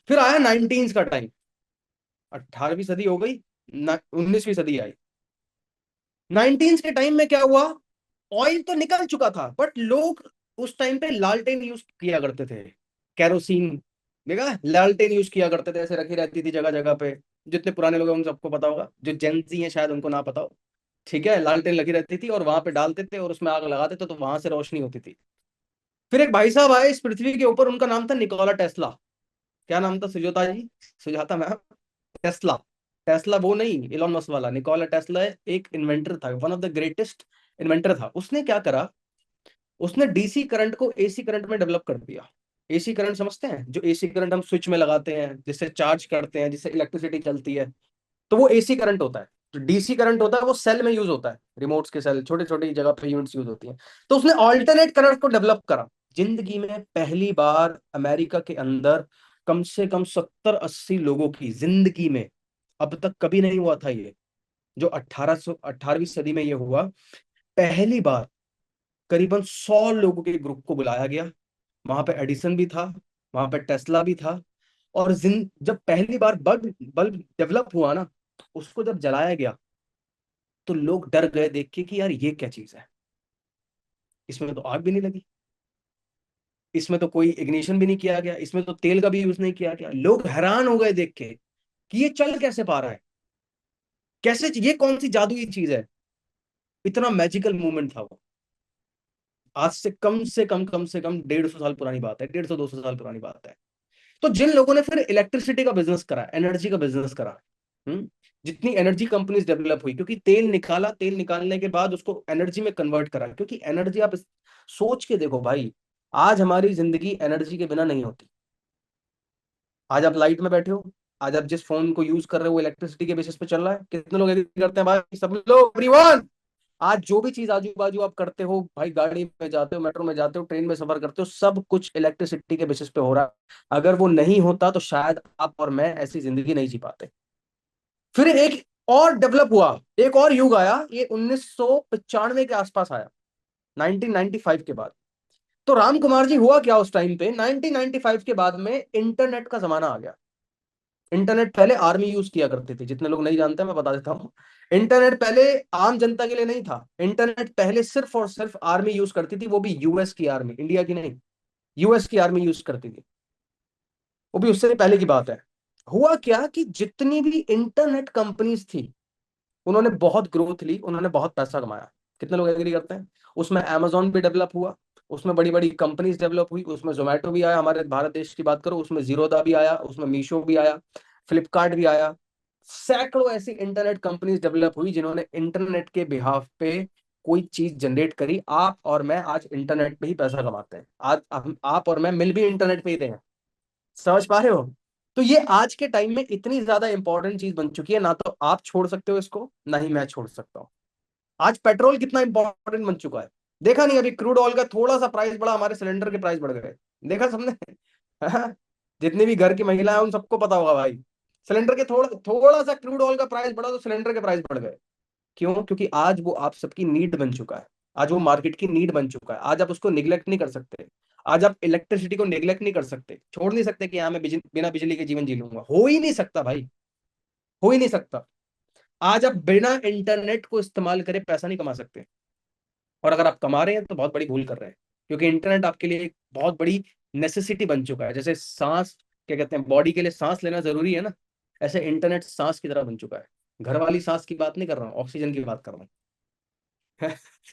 फिर आया 19 का टाइम, 18वीं सदी हो गई, 19वीं सदी आई। 19 के टाइम में क्या हुआ, ऑयल तो निकल चुका था बट लोग उस टाइम पे लालटेन यूज किया करते थे, केरोसिन। देखा, लालटेन यूज किया करते थे, ऐसे रखी रहती थी जगह जगह पे। जितने पुराने लोग हैं उन सबको पता होगा, जो जेंजी हैं शायद उनको ना पता हो। ठीक है, लालटेन लगी रहती थी और वहां पे डालते थे और उसमें आग लगाते थे तो वहां से रोशनी होती थी। फिर एक भाई साहब आए इस पृथ्वी के ऊपर, उनका नाम था निकोला टेस्ला। क्या नाम था सुजाता जी, सुजाता मैम? टेस्ला। टेस्ला वो नहीं इलॉन मस्क वाला, निकोला टेस्ला एक इन्वेंटर था, one of the greatest inventor था। उसने क्या करा, उसने डीसी करंट को एसी करंट में डेवलप कर दिया। एसी करंट समझते हैं, जो एसी करंट हम स्विच में लगाते हैं, जिससे चार्ज करते हैं, जिससे इलेक्ट्रिसिटी चलती है, तो वो एसी करंट होता है। जो डीसी करंट होता है वो सेल में यूज होता है, रिमोट्स के सेल, छोटे छोटी जगह पे यूनिट्स यूज होती हैं। तो उसने ऑल्टरनेट करंट को डेवलप करा। जिंदगी में पहली बार अमेरिका के अंदर कम से कम 70-80 लोगों की जिंदगी में, अब तक कभी नहीं हुआ था ये, जो 18वीं सदी में ये हुआ। पहली बार करीबन 100 लोगों के ग्रुप को बुलाया गया। वहां पे एडिसन भी था, वहां पे टेस्ला भी था। और जब पहली बार बल्ब बल्ब डेवलप हुआ ना, उसको जब जलाया गया तो लोग डर गए देख के कि यार ये क्या चीज है, इसमें तो आग भी नहीं लगी, इसमें तो कोई इग्निशन भी नहीं किया गया, इसमें तो तेल का भी यूज नहीं किया गया। लोग हैरान हो गए देख के कि ये चल कैसे पा रहा है, कैसे, ये कौन सी जादुई चीज है। इतना मैजिकल मोमेंट था वो। आज से कम से कम 150 साल पुरानी बात है, 150-200 साल पुरानी बात है। तो जिन लोगों ने फिर इलेक्ट्रिसिटी का बिजनेस करा, एनर्जी का बिजनेस करा, जितनी एनर्जी कंपनीज डेवलप हुई, क्योंकि तेल निकाला, तेल निकालने के बाद उसको एनर्जी में कन्वर्ट करा, क्योंकि एनर्जी आप सोच के देखो भाई, आज हमारी जिंदगी एनर्जी के बिना नहीं होती। आज आप लाइट में बैठे हो, आज आप जिस फोन को यूज कर रहे हो वो इलेक्ट्रिसिटी के बेसिस पे चल रहा है। कितने लोग एग्री करते हैं भाई, सब लोग, एवरीवन। आज जो भी चीज आजू बाजू आप करते हो भाई, गाड़ी में जाते हो, मेट्रो में जाते हो, ट्रेन में सफर करते हो, सब कुछ इलेक्ट्रिसिटी के बेसिस पे हो रहा है। अगर वो नहीं होता तो शायद आप और मैं ऐसी जिंदगी नहीं जी पाते। फिर एक और डेवलप हुआ, एक और युग आया, ये 1995 के आसपास आया, 1995 के बाद। तो राम कुमार जी, हुआ क्या उस टाइम पे, 1995 के बाद में इंटरनेट का जमाना आ गया। इंटरनेट पहले आर्मी यूज किया करती थी, जितने लोग नहीं जानते मैं बता देता हूँ। इंटरनेट पहले आम जनता के लिए नहीं था, इंटरनेट पहले सिर्फ और सिर्फ आर्मी यूज करती थी, वो भी यूएस की आर्मी, इंडिया की नहीं, यूएस की आर्मी यूज करती थी। वो भी उससे पहले की बात है। हुआ क्या कि जितनी भी इंटरनेट कंपनीज थी, उन्होंने बहुत ग्रोथ ली, उन्होंने बहुत पैसा कमाया। कितने लोग एग्री करते हैं? उसमें अमेजोन भी डेवलप हुआ, उसमें बड़ी बड़ी कंपनीज डेवलप हुई, उसमें जोमेटो भी आया, हमारे भारत देश की बात करो उसमें जीरोदा भी आया, उसमें मीशो भी आया, फ्लिपकार्ट भी आया। सैकड़ों ऐसी इंटरनेट कंपनीज डेवलप हुई जिन्होंने इंटरनेट के बिहाफ पे कोई चीज जनरेट करी। आप और मैं आज इंटरनेट पे ही पैसा कमाते हैं, आज आप और मैं मिल भी इंटरनेट पे ही रहे हैं। समझ पा रहे हो? तो ये आज के टाइम में इतनी ज्यादा इंपॉर्टेंट चीज बन चुकी है, ना तो आप छोड़ सकते हो इसको, ना ही मैं छोड़ सकता हूँ। आज पेट्रोल कितना इंपॉर्टेंट बन चुका है, देखा नहीं? अभी क्रूड ऑयल का थोड़ा सा प्राइस बढ़ा, हमारे सिलेंडर के प्राइस बढ़ गए, देखा सबने? हाँ? जितनी भी घर की महिला है उन सबको पता होगा भाई, सिलेंडर के थोड़ा थोड़ा सा क्रूड ऑयल का प्राइस बढ़ा तो सिलेंडर के प्राइस बढ़ गए। क्यों? क्योंकि आज वो आप सबकी नीड बन चुका है, आज वो मार्केट की नीड बन चुका है, आज आप उसको निग्लेक्ट नहीं कर सकते। आज आप इलेक्ट्रिसिटी को निग्लेक्ट नहीं कर सकते, छोड़ नहीं सकते कि हाँ मैं बिना बिजली के जीवन जी लूंगा, हो ही नहीं सकता भाई, हो ही नहीं सकता। आज आप बिना इंटरनेट को इस्तेमाल करे पैसा नहीं कमा सकते, और अगर आप कमा रहे हैं तो बहुत बड़ी भूल कर रहे हैं, क्योंकि इंटरनेट आपके लिए एक बहुत बड़ी नेसेसिटी बन चुका है। जैसे सांस, क्या कहते हैं, बॉडी के लिए सांस लेना जरूरी है ना, ऐसे इंटरनेट सांस की तरह बन चुका है। घर वाली सांस की बात नहीं कर रहा हूँ, ऑक्सीजन की बात कर रहा हूँ।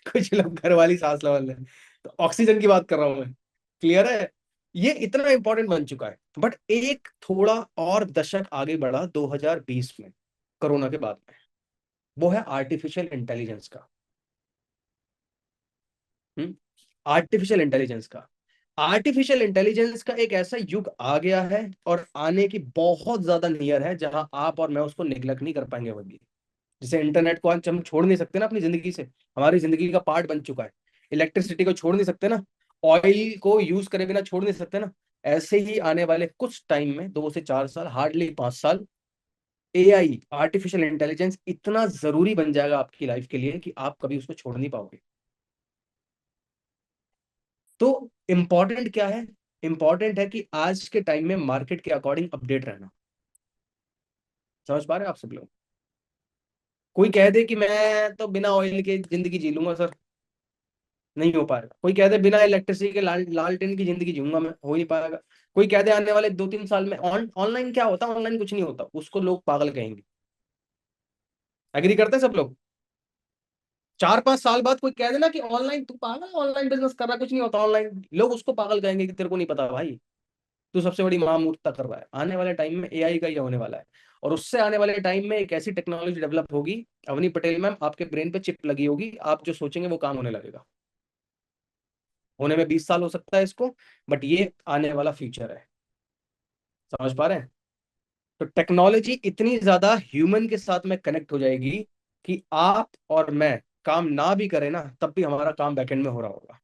कुछ लोग घर वाली सांस लेवल है, तो ऑक्सीजन की बात कर रहा हूं मैं। क्लियर है? ये इतना इंपॉर्टेंट बन चुका है। बट एक थोड़ा और दशक आगे बढ़ा 2020 में, कोरोना के बाद में, वो है आर्टिफिशियल इंटेलिजेंस का। आर्टिफिशियल इंटेलिजेंस का, आर्टिफिशियल इंटेलिजेंस का एक ऐसा युग आ गया है और आने की बहुत ज्यादा नियर है, जहां आप और मैं उसको निगलेक्ट नहीं कर पाएंगे कभी। जैसे इंटरनेट को आज हम छोड़ नहीं सकते ना अपनी जिंदगी से, हमारी जिंदगी का पार्ट बन चुका है। इलेक्ट्रिसिटी को छोड़ नहीं सकते ना, ऑयल को यूज करे बिना छोड़ नहीं सकते ना। ऐसे ही आने वाले कुछ टाइम में, 2 से 4 साल, हार्डली 5 साल, एआई, आर्टिफिशियल इंटेलिजेंस इतना जरूरी बन जाएगा आपकी लाइफ के लिए कि आप कभी उसको छोड़ नहीं पाओगे। तो इंपॉर्टेंट क्या है? इंपॉर्टेंट है कि आज के टाइम में मार्केट के अकॉर्डिंग अपडेट रहना। समझ पा रहे हैं आप सब लोग? कोई कह दे कि मैं तो बिना ऑयल के जिंदगी जी लूंगा सर, नहीं हो पाएगा। कोई कह दे बिना इलेक्ट्रिसिटी के लालटेन की जिंदगी जीऊंगा मैं, हो नहीं पाएगा। कोई कह दे आने वाले 2-3 साल में ऑनलाइन क्या होता है, ऑनलाइन कुछ नहीं होता, उसको लोग पागल कहेंगे। एग्री करते हैं सब लोग? 4-5 साल बाद कोई कह देना कि ऑनलाइन, तू पागल, ऑनलाइन बिजनेस कर रहा, कुछ नहीं होता ऑनलाइन, लोग उसको पागल कहेंगे कि तेरे को नहीं पता भाई, तू सबसे बड़ी महामूर्खता कर रहा है। आने वाले टाइम में एआई का ही होने वाला है, और उससे आने वाले टाइम में एक ऐसी टेक्नोलॉजी डेवलप होगी, अवनी पटेल मैम आपके ब्रेन पे चिप लगी होगी, आप जो सोचेंगे वो काम होने लगेगा। होने में 20 साल हो सकता है इसको, बट ये आने वाला फ्यूचर है। समझ पा रहे हैं? तो टेक्नोलॉजी इतनी ज्यादा ह्यूमन के साथ में कनेक्ट हो जाएगी कि आप और मैं काम ना भी करें ना, तब भी हमारा काम बैकएंड में हो रहा होगा।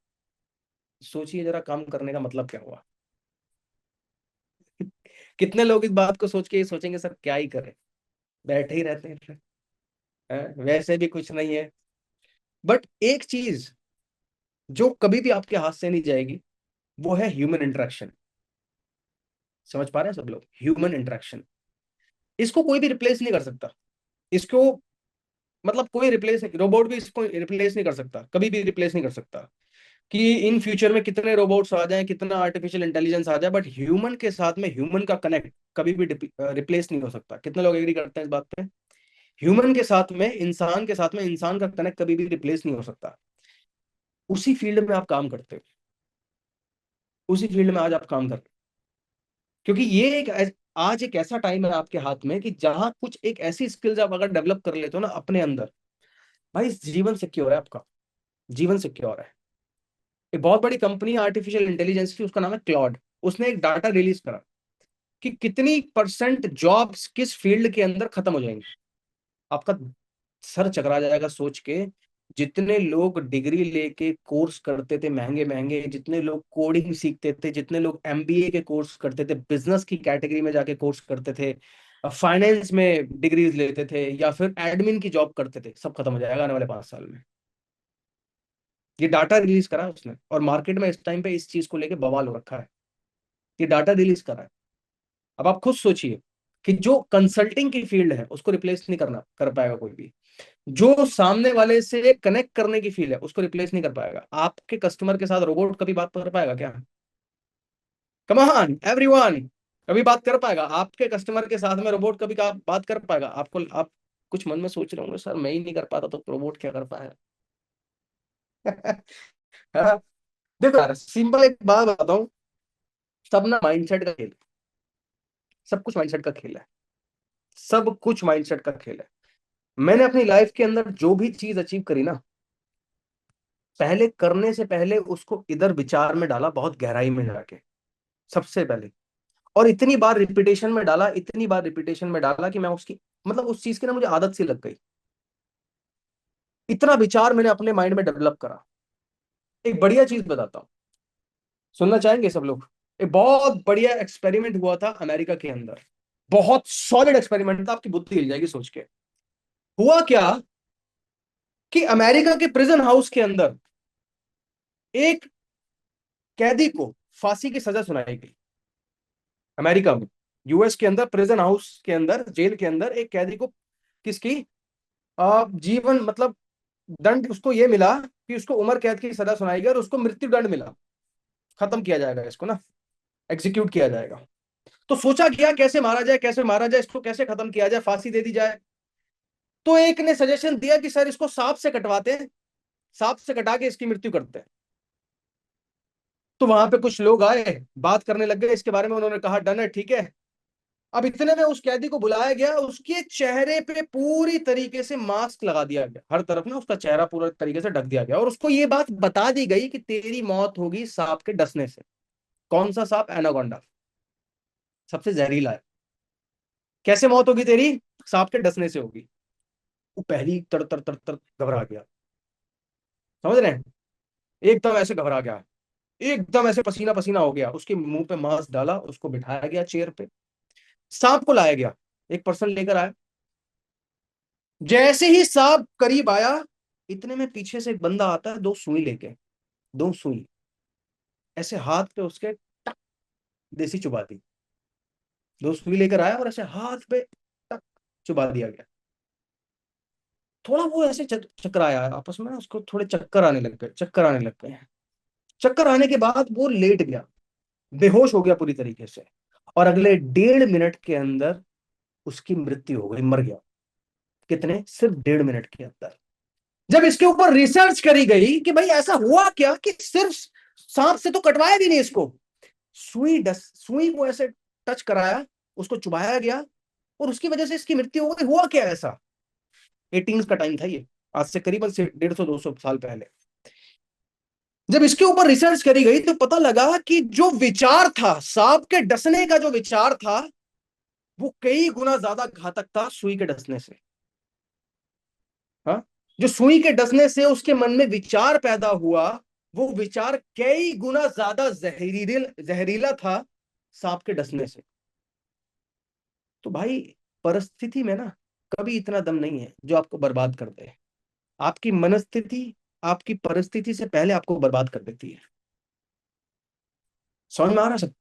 सोचिए जरा, काम करने का मतलब क्या हुआ। कितने लोग इस बात को सोच के ये सोचेंगे सर क्या ही करें, बैठे ही रहते हैं फिर, वैसे भी कुछ नहीं है। बट एक चीज जो कभी भी आपके हाथ से नहीं जाएगी, वो है ह्यूमन इंटरेक्शन। समझ पा रहे हैं सब लोग? ह्यूमन इंटरेक्शन, इसको कोई भी रिप्लेस नहीं कर सकता। इसको मतलब कोई रिप्लेस नहीं, रोबोट भी इसको रिप्लेस नहीं कर सकता, कभी भी रिप्लेस नहीं कर सकता। कि इन फ्यूचर में कितने रोबोट्स आ जाएं, कितना आर्टिफिशियल इंटेलिजेंस आ जाए, बट ह्यूमन के साथ में ह्यूमन का कनेक्ट कभी भी रिप्लेस नहीं हो सकता। कितने लोग एग्री करते हैं इस बात पे? ह्यूमन के साथ में, इंसान के साथ में इंसान का कनेक्ट कभी भी रिप्लेस नहीं हो सकता। उसी फील्ड में आप काम करते हो, उसी फील्ड में आज आप काम कर रहे हो, क्योंकि ये आज एक ऐसा टाइम है आपके हाथ में कि जहां कुछ एक ऐसी स्किल्स आप अगर डेवलप कर लेते हो ना अपने अंदर, भाई जीवन सिक्योर है आपका, जीवन सिक्योर है। एक बहुत बड़ी कंपनी आर्टिफिशियल इंटेलिजेंस की, उसका नाम है क्लॉड। उसने एक डाटा रिलीज करा कि कितनी परसेंट जॉब्स किस फील्ड के अंदर खत्म हो जाएंगे। आपका सर चकरा जाएगा सोच के। जितने लोग डिग्री लेके कोर्स करते थे महंगे महंगे, जितने लोग कोडिंग सीखते थे, जितने लोग एमबीए के कोर्स करते थे, बिजनेस की कैटेगरी में जाके कोर्स करते थे, फाइनेंस में डिग्रीज लेते थे, या फिर एडमिन की जॉब करते थे, सब खत्म हो जाएगा आने वाले 5 साल में। ये डाटा रिलीज करा है उसने, और मार्केट में इस टाइम पे इस चीज को लेके बवाल हो रखा है। ये डाटा रिलीज करा है। अब आप खुद सोचिए कि जो कंसल्टिंग की फील्ड है उसको रिप्लेस नहीं करना कर पाएगा कोई भी। जो सामने वाले से कनेक्ट करने की फील्ड है उसको रिप्लेस नहीं कर पाएगा। आपके कस्टमर के साथ रोबोट कभी बात कर पाएगा क्या? कम ऑन एवरीवन, कभी बात कर पाएगा? आपके कस्टमर के साथ में रोबोट कभी का बात कर पाएगा? आपको आप कुछ मन में सोच रहे होंगे, सर मैं ही नहीं कर पाता तो रोबोट क्या कर पाएगा? हाँ? देखो यार, सिंपल एक बात बताता हूँ, सब ना माइंडसेट का खेल है। सब कुछ माइंडसेट का खेल है, सब कुछ माइंडसेट का खेल है। मैंने अपनी लाइफ के अंदर जो भी चीज अचीव करी ना, पहले करने से पहले उसको इधर विचार में डाला, बहुत गहराई में जाके, सबसे पहले। और इतनी बार रिपीटेशन में डाला, इतनी बार रिपीटेशन में डाला कि मैं उसकी मतलब उस चीज की ना मुझे आदत सी लग गई। इतना विचार मैंने अपने माइंड में डेवलप करा। एक बढ़िया चीज बताता हूँ, सुनना चाहेंगे सब लोग? एक बहुत बढ़िया एक्सपेरिमेंट हुआ था अमेरिका के अंदर। बहुत सॉलिड एक्सपेरिमेंट था, आपकी बुद्धि हिल जाएगी सोच के। हुआ क्या कि अमेरिका के प्रिजन हाउस के अंदर एक कैदी को फांसी की सजा सुनाई गई। अमेरिका में, यूएस के अंदर प्रिजन हाउस के अंदर, जेल के अंदर एक कैदी को किसकी जीवन मतलब दंड उसको ये मिला कि उसको उम्र कैद की सजा सुनाई गई और उसको मृत्यु दंड मिला। खत्म किया जाएगा इसको ना, एग्जीक्यूट किया जाएगा। तो सोचा गया कैसे मारा जाए, कैसे मारा जाए इसको, कैसे खत्म किया जाए, फांसी दे दी जाए। तो एक ने सजेशन दिया कि सर इसको सांप से कटवाते हैं, सांप से कटा के इसकी मृत्यु करते हैं। तो वहां पे कुछ लोग आए, बात करने लग गए इसके बारे में, उन्होंने कहा डन है, ठीक है। अब इतने में उस कैदी को बुलाया गया, उसके चेहरे पे पूरी तरीके से मास्क लगा दिया गया, हर तरफ ना उसका चेहरा पूरा तरीके से ढक दिया गया, और उसको ये बात बता दी गई कि तेरी मौत होगी सांप के डसने से। कौन सा सांप? एनाकोंडा, सबसे जहरीला है। कैसे मौत होगी तेरी? सांप के डसने से होगी। वो पहली तर तर तर तर घबरा गया। समझ रहे हैं? एकदम ऐसे घबरा गया, एकदम ऐसे पसीना पसीना हो गया। उसके मुंह पे मास्क डाला, उसको बिठाया गया चेयर पे, सांप को लाया गया, एक पर्सन लेकर आया। जैसे ही सांप करीब आया, इतने में पीछे से एक बंदा आता है, दो सुई लेके, दो सुई ऐसे हाथ पे उसके, टक देसी चुबा दी। दोस्त सुई लेकर आया और ऐसे हाथ पे टक चुबा दिया गया। थोड़ा वो ऐसे चक्कर आया आपस में, उसको थोड़े चक्कर आने लग गए, चक्कर आने लग गए। चक्कर आने के बाद वो लेट गया, बेहोश हो गया पूरी तरीके से, और अगले 1.5 मिनट के अंदर उसकी मृत्यु हो गई, मर गया। कितने, सिर्फ 1.5 मिनट के अंदर। जब इसके ऊपर रिसर्च करी गई कि भाई ऐसा हुआ क्या कि सिर्फ सांप से तो कटवाया भी नहीं इसको, सुई को ऐसे टच कराया, उसको चुभाया गया, और उसकी वजह से इसकी मृत्यु हो गई। हुआ क्या ऐसा? 18 का टाइम था ये, आज से करीबन से 150-200 साल पहले। जब इसके ऊपर रिसर्च करी गई तो पता लगा कि जो विचार था, सांप के डसने का जो विचार था, वो कई गुना ज्यादा घातक था सुई के डसने से। हाँ, जो सुई के डसने से उसके मन में विचार पैदा हुआ, वो विचार कई गुना ज्यादा जहरीला था सांप के डसने से। तो भाई, परिस्थिति में ना कभी इतना दम नहीं है जो आपको बर्बाद कर दे। आपकी मनस्थिति आपकी परिस्थिति से पहले आपको बर्बाद कर देती है। समझ में आ रहा सब?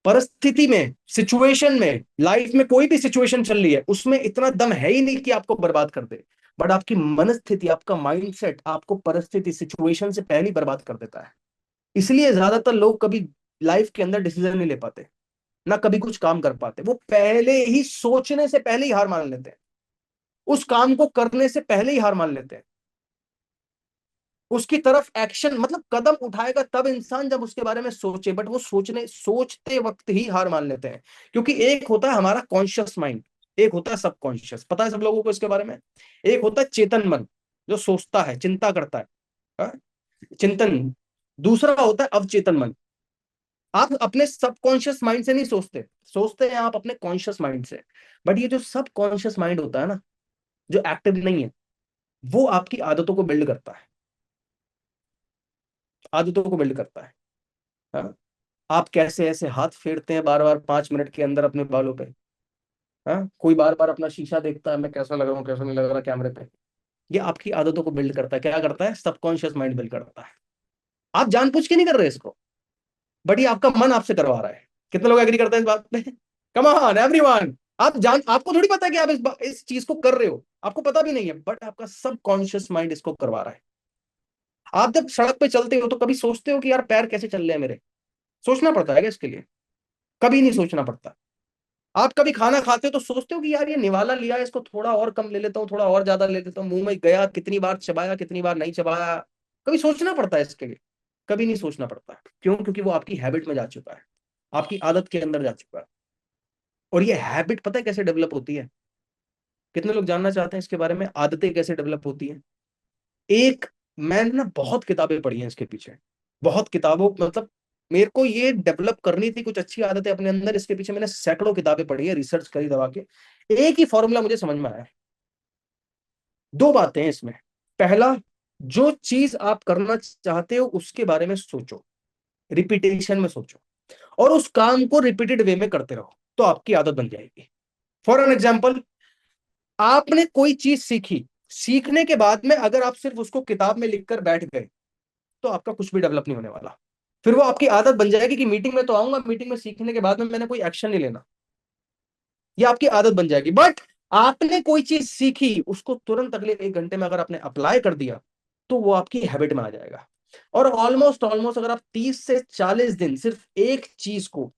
परिस्थिति में, सिचुएशन में, लाइफ में कोई भी सिचुएशन चल रही है, उसमें इतना दम है ही नहीं कि आपको बर्बाद कर दे। बट आपकी मनस्थिति, आपका माइंडसेट आपको परिस्थिति, सिचुएशन से पहले ही बर्बाद कर देता है। इसलिए ज्यादातर लोग कभी लाइफ के अंदर डिसीजन नहीं ले पाते, ना कभी कुछ काम कर पाते। वो पहले ही, सोचने से पहले ही हार मान लेते हैं, उस काम को करने से पहले ही हार मान लेते हैं। उसकी तरफ एक्शन, मतलब कदम उठाएगा तब इंसान जब उसके बारे में सोचे, बट वो सोचते वक्त ही हार मान लेते हैं। क्योंकि एक होता है हमारा कॉन्शियस माइंड, एक होता है सबकॉन्शियस, पता है सब लोगों को इसके बारे में। एक होता है चेतन मन, जो सोचता है, चिंता करता है, हाँ? चिंतन। दूसरा होता है अवचेतन मन। आप अपने सबकॉन्शियस माइंड से नहीं सोचते, सोचते हैं आप अपने कॉन्शियस माइंड से। बट ये जो सबकॉन्शियस माइंड होता है ना, जो एक्टिव नहीं है, वो आपकी आदतों को बिल्ड करता है, आदतों को बिल्ड करता है। हाँ? आप कैसे ऐसे हाथ फेरते हैं बार बार 5 मिनट के अंदर अपने बालों पे। हाँ, कोई बार बार अपना शीशा देखता है, मैं कैसा लग रहा हूँ, कैसा नहीं लग रहा कैमरे पे। ये आपकी आदतों को बिल्ड करता है। क्या करता है? सबकॉन्शियस माइंड बिल्ड करता है। आप जानबूझ के नहीं कर रहे इसको, बट ये आपका मन आपसे करवा रहा है। कितने लोग एग्री करते हैं इस बात पे? Come on everyone. आपको थोड़ी पता है कि आप इस चीज को कर रहे हो, आपको पता भी नहीं है, बट आपका सबकॉन्शियस माइंड इसको करवा रहा है। आप जब सड़क पे चलते हो तो कभी सोचते हो कि यार पैर कैसे चल रहे हैं मेरे? सोचना पड़ता है क्या इसके लिए? कभी नहीं सोचना पड़ता। आप कभी खाना खाते हो तो सोचते हो कि यार ये निवाला लिया है, इसको थोड़ा और कम ले लेता हूँ, थोड़ा और ज्यादा ले लेता हूँ, मुंह में गया, कितनी बार चबाया, कितनी बार नहीं चबाया? कभी सोचना पड़ता है इसके लिए? कभी नहीं सोचना पड़ता। क्यों? क्योंकि वो आपकी हैबिट में जा चुका है, आपकी आदत के अंदर जा चुका है। और ये हैबिट पता है कैसे डेवलप होती है? कितने लोग जानना चाहते हैं इसके बारे में, आदतें कैसे डेवलप होती हैं? एक, मैंने ना बहुत किताबें पढ़ी हैं इसके पीछे, बहुत किताबों, मतलब मेरे को ये डेवलप करनी थी कुछ अच्छी आदतें अपने अंदर, इसके पीछे मैंने सैकड़ों किताबें पढ़ी है, रिसर्च करी दबा के। एक ही फॉर्मूला मुझे समझ में आया। दो बातें हैं इसमें। पहला, जो चीज आप करना चाहते हो उसके बारे में सोचो, रिपीटेशन में सोचो, और उस काम को रिपीटेड वे में करते रहो, तो आपकी आदत बन जाएगी। फॉर एन एग्जाम्पल, आपने कोई चीज सीखी, सीखने के बाद में अगर आप सिर्फ उसको किताब में लिखकर बैठ गए, तो आपका कुछ भी डेवलप नहीं होने वाला। फिर वो आपकी आदत बन जाएगी कि मीटिंग में तो आऊंगा, मीटिंग में सीखने के बाद में मैंने कोई एक्शन नहीं लेना। ये आपकी आदत बन जाएगी। बट आपने कोई चीज सीखी, उसको तुरंत अगले 1 घंटे में अगर आपने अप्लाई कर दिया, तो वो आपकी हैबिट में आ जाएगा। और ऑलमोस्ट ऑलमोस्ट अगर आप 30 से 40 दिन सिर्फ एक चीज को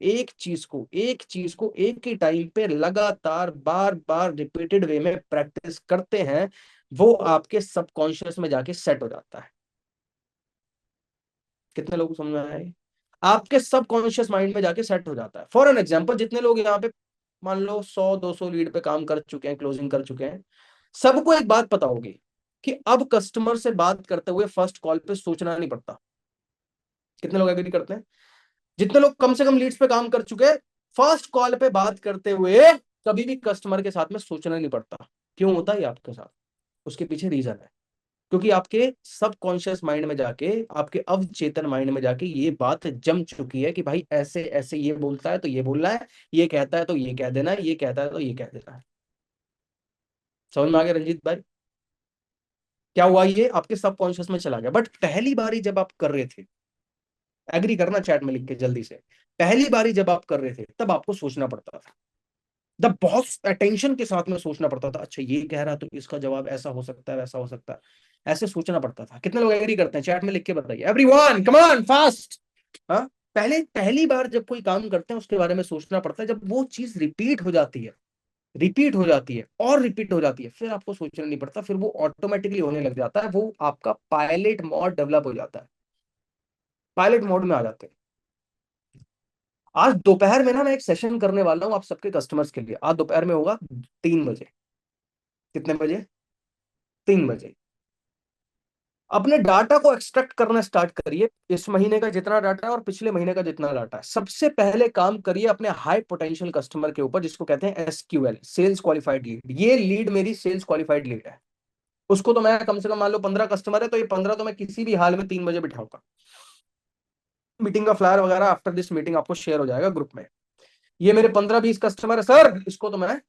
एक ही टाइम पे लगातार बार बार रिपीटेड वे में प्रैक्टिस करते हैं, वो आपके सबकॉन्शियस में जाके सेट हो जाता है। कितने लोगों को समझ में आया ये? आपके सबकॉन्शियस माइंड में जाके सेट हो जाता है। फॉर एन एग्जाम्पल, जितने लोग यहाँ पे मान लो 100-200 लीड पे काम कर चुके हैं, क्लोजिंग कर चुके हैं, सबको एक बात पता होगी कि अब कस्टमर से बात करते हुए फर्स्ट कॉल पे सोचना नहीं पड़ता। कितने लोग एग्री करते हैं? जितने लोग कम से कम लीड्स पे काम कर चुके हैं, फर्स्ट कॉल पे बात करते हुए कभी भी कस्टमर के साथ में सोचना नहीं पड़ता। क्यों होता है आपके साथ? उसके पीछे रीजन है, क्योंकि आपके सबकॉन्शियस माइंड में जाके, आपके अवचेतन माइंड में जाके ये बात जम चुकी है कि भाई ऐसे ऐसे ये बोलता है तो ये बोलना है, ये कहता है तो ये कह देना है, ये कहता है तो ये कह देना है। समझ में आ गया रंजीत भाई? क्या हुआ? ये आपके सबकॉन्शियस में चला गया। बट पहली बारी जब आप कर रहे थे, एग्री करना चैट में लिख के जल्दी से। पहली बारी जब आप कर रहे थे तब आपको सोचना पड़ता था, तब बहुत अटेंशन के साथ में सोचना पड़ता था, अच्छा ये कह रहा तो इसका जवाब ऐसा हो सकता है, वैसा हो सकता है, ऐसे सोचना पड़ता था। कितने लोग एग्री करते हैं, चैट में लिख के बताइए, एवरीवन कम ऑन फास्ट। हाँ, पहले पहली बार जब कोई काम करते हैं उसके बारे में सोचना पड़ता है, जब वो चीज रिपीट हो जाती है, रिपीट हो जाती है और रिपीट हो जाती है, फिर आपको सोचना नहीं पड़ता, फिर वो ऑटोमेटिकली होने लग जाता है, वो आपका पायलट मोड डेवलप हो जाता है, पायलट मोड में आ जाते हैं। आज दोपहर में ना मैं एक सेशन करने वाला हूं आप सबके कस्टमर्स के लिए, आज दोपहर में होगा 3 बजे। कितने बजे? 3 बजे। अपने डाटा को एक्सट्रैक्ट करना स्टार्ट करिए, इस महीने का जितना डाटा है और पिछले महीने का जितना डाटा है। सबसे पहले काम करिए अपने हाई पोटेंशियल कस्टमर के ऊपर, जिसको कहते हैं एसक्यूएल, सेल्स क्वालिफाइड लीड। ये लीड मेरी सेल्स क्वालिफाइड लीड है, उसको तो मैं कम से कम, मान लो 15 कस्टमर है तो ये 15 तो मैं किसी भी हाल में 3 बजे बिठाऊंगा। मीटिंग का फ्लायर वगैरह आफ्टर दिस मीटिंग आपको शेयर हो जाएगा ग्रुप में। ये मेरे 15-20 कस्टमर है सर, इसको तो मैं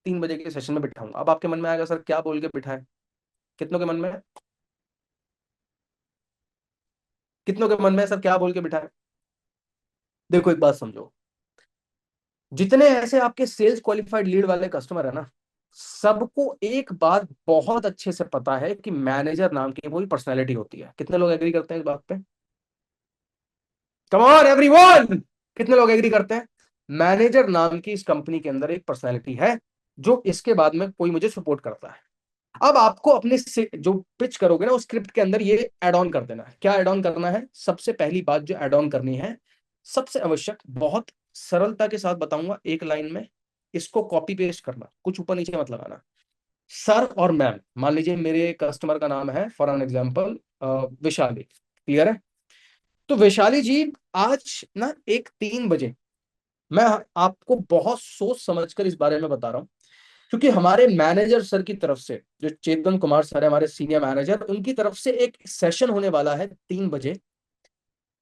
3 बजे के सेशन में बिठाऊंगा। अब आपके मन में आएगा सर क्या बोल के बिठाए, कितनों के मन में है? कितनों के मन में है सर क्या बोल के बिठाए? देखो एक बात समझो, जितने ऐसे आपके सेल्स क्वालिफाइड लीड वाले कस्टमर है ना, सबको एक बात बहुत अच्छे से पता है कि मैनेजर नाम की कोई पर्सनैलिटी होती है। कितने लोग एग्री करते हैं इस बात पे? कम ऑन एवरीवन, कितने लोग एग्री करते हैं? मैनेजर नाम की इस कंपनी के अंदर एक पर्सनैलिटी है, जो इसके बाद में कोई मुझे सपोर्ट करता है। अब आपको अपने से जो पिच करोगे ना उस स्क्रिप्ट के अंदर ये ऐड ऑन कर देना है। क्या ऐड ऑन करना है? सबसे पहली बात जो ऐड ऑन करनी है, सबसे आवश्यक, बहुत सरलता के साथ बताऊंगा एक लाइन में, इसको कॉपी पेस्ट करना, कुछ ऊपर नीचे मत लगाना। सर और मैम, मान लीजिए मेरे कस्टमर का नाम है for an example Vishali, clear है? तो वैशाली जी, आज ना एक 3 बजे, मैं आपको बहुत सोच समझकर इस बारे में बता रहा हूं, क्योंकि हमारे मैनेजर सर की तरफ से, जो चेतन कुमार सर है हमारे सीनियर मैनेजर, उनकी तरफ से एक सेशन होने वाला है 3 बजे।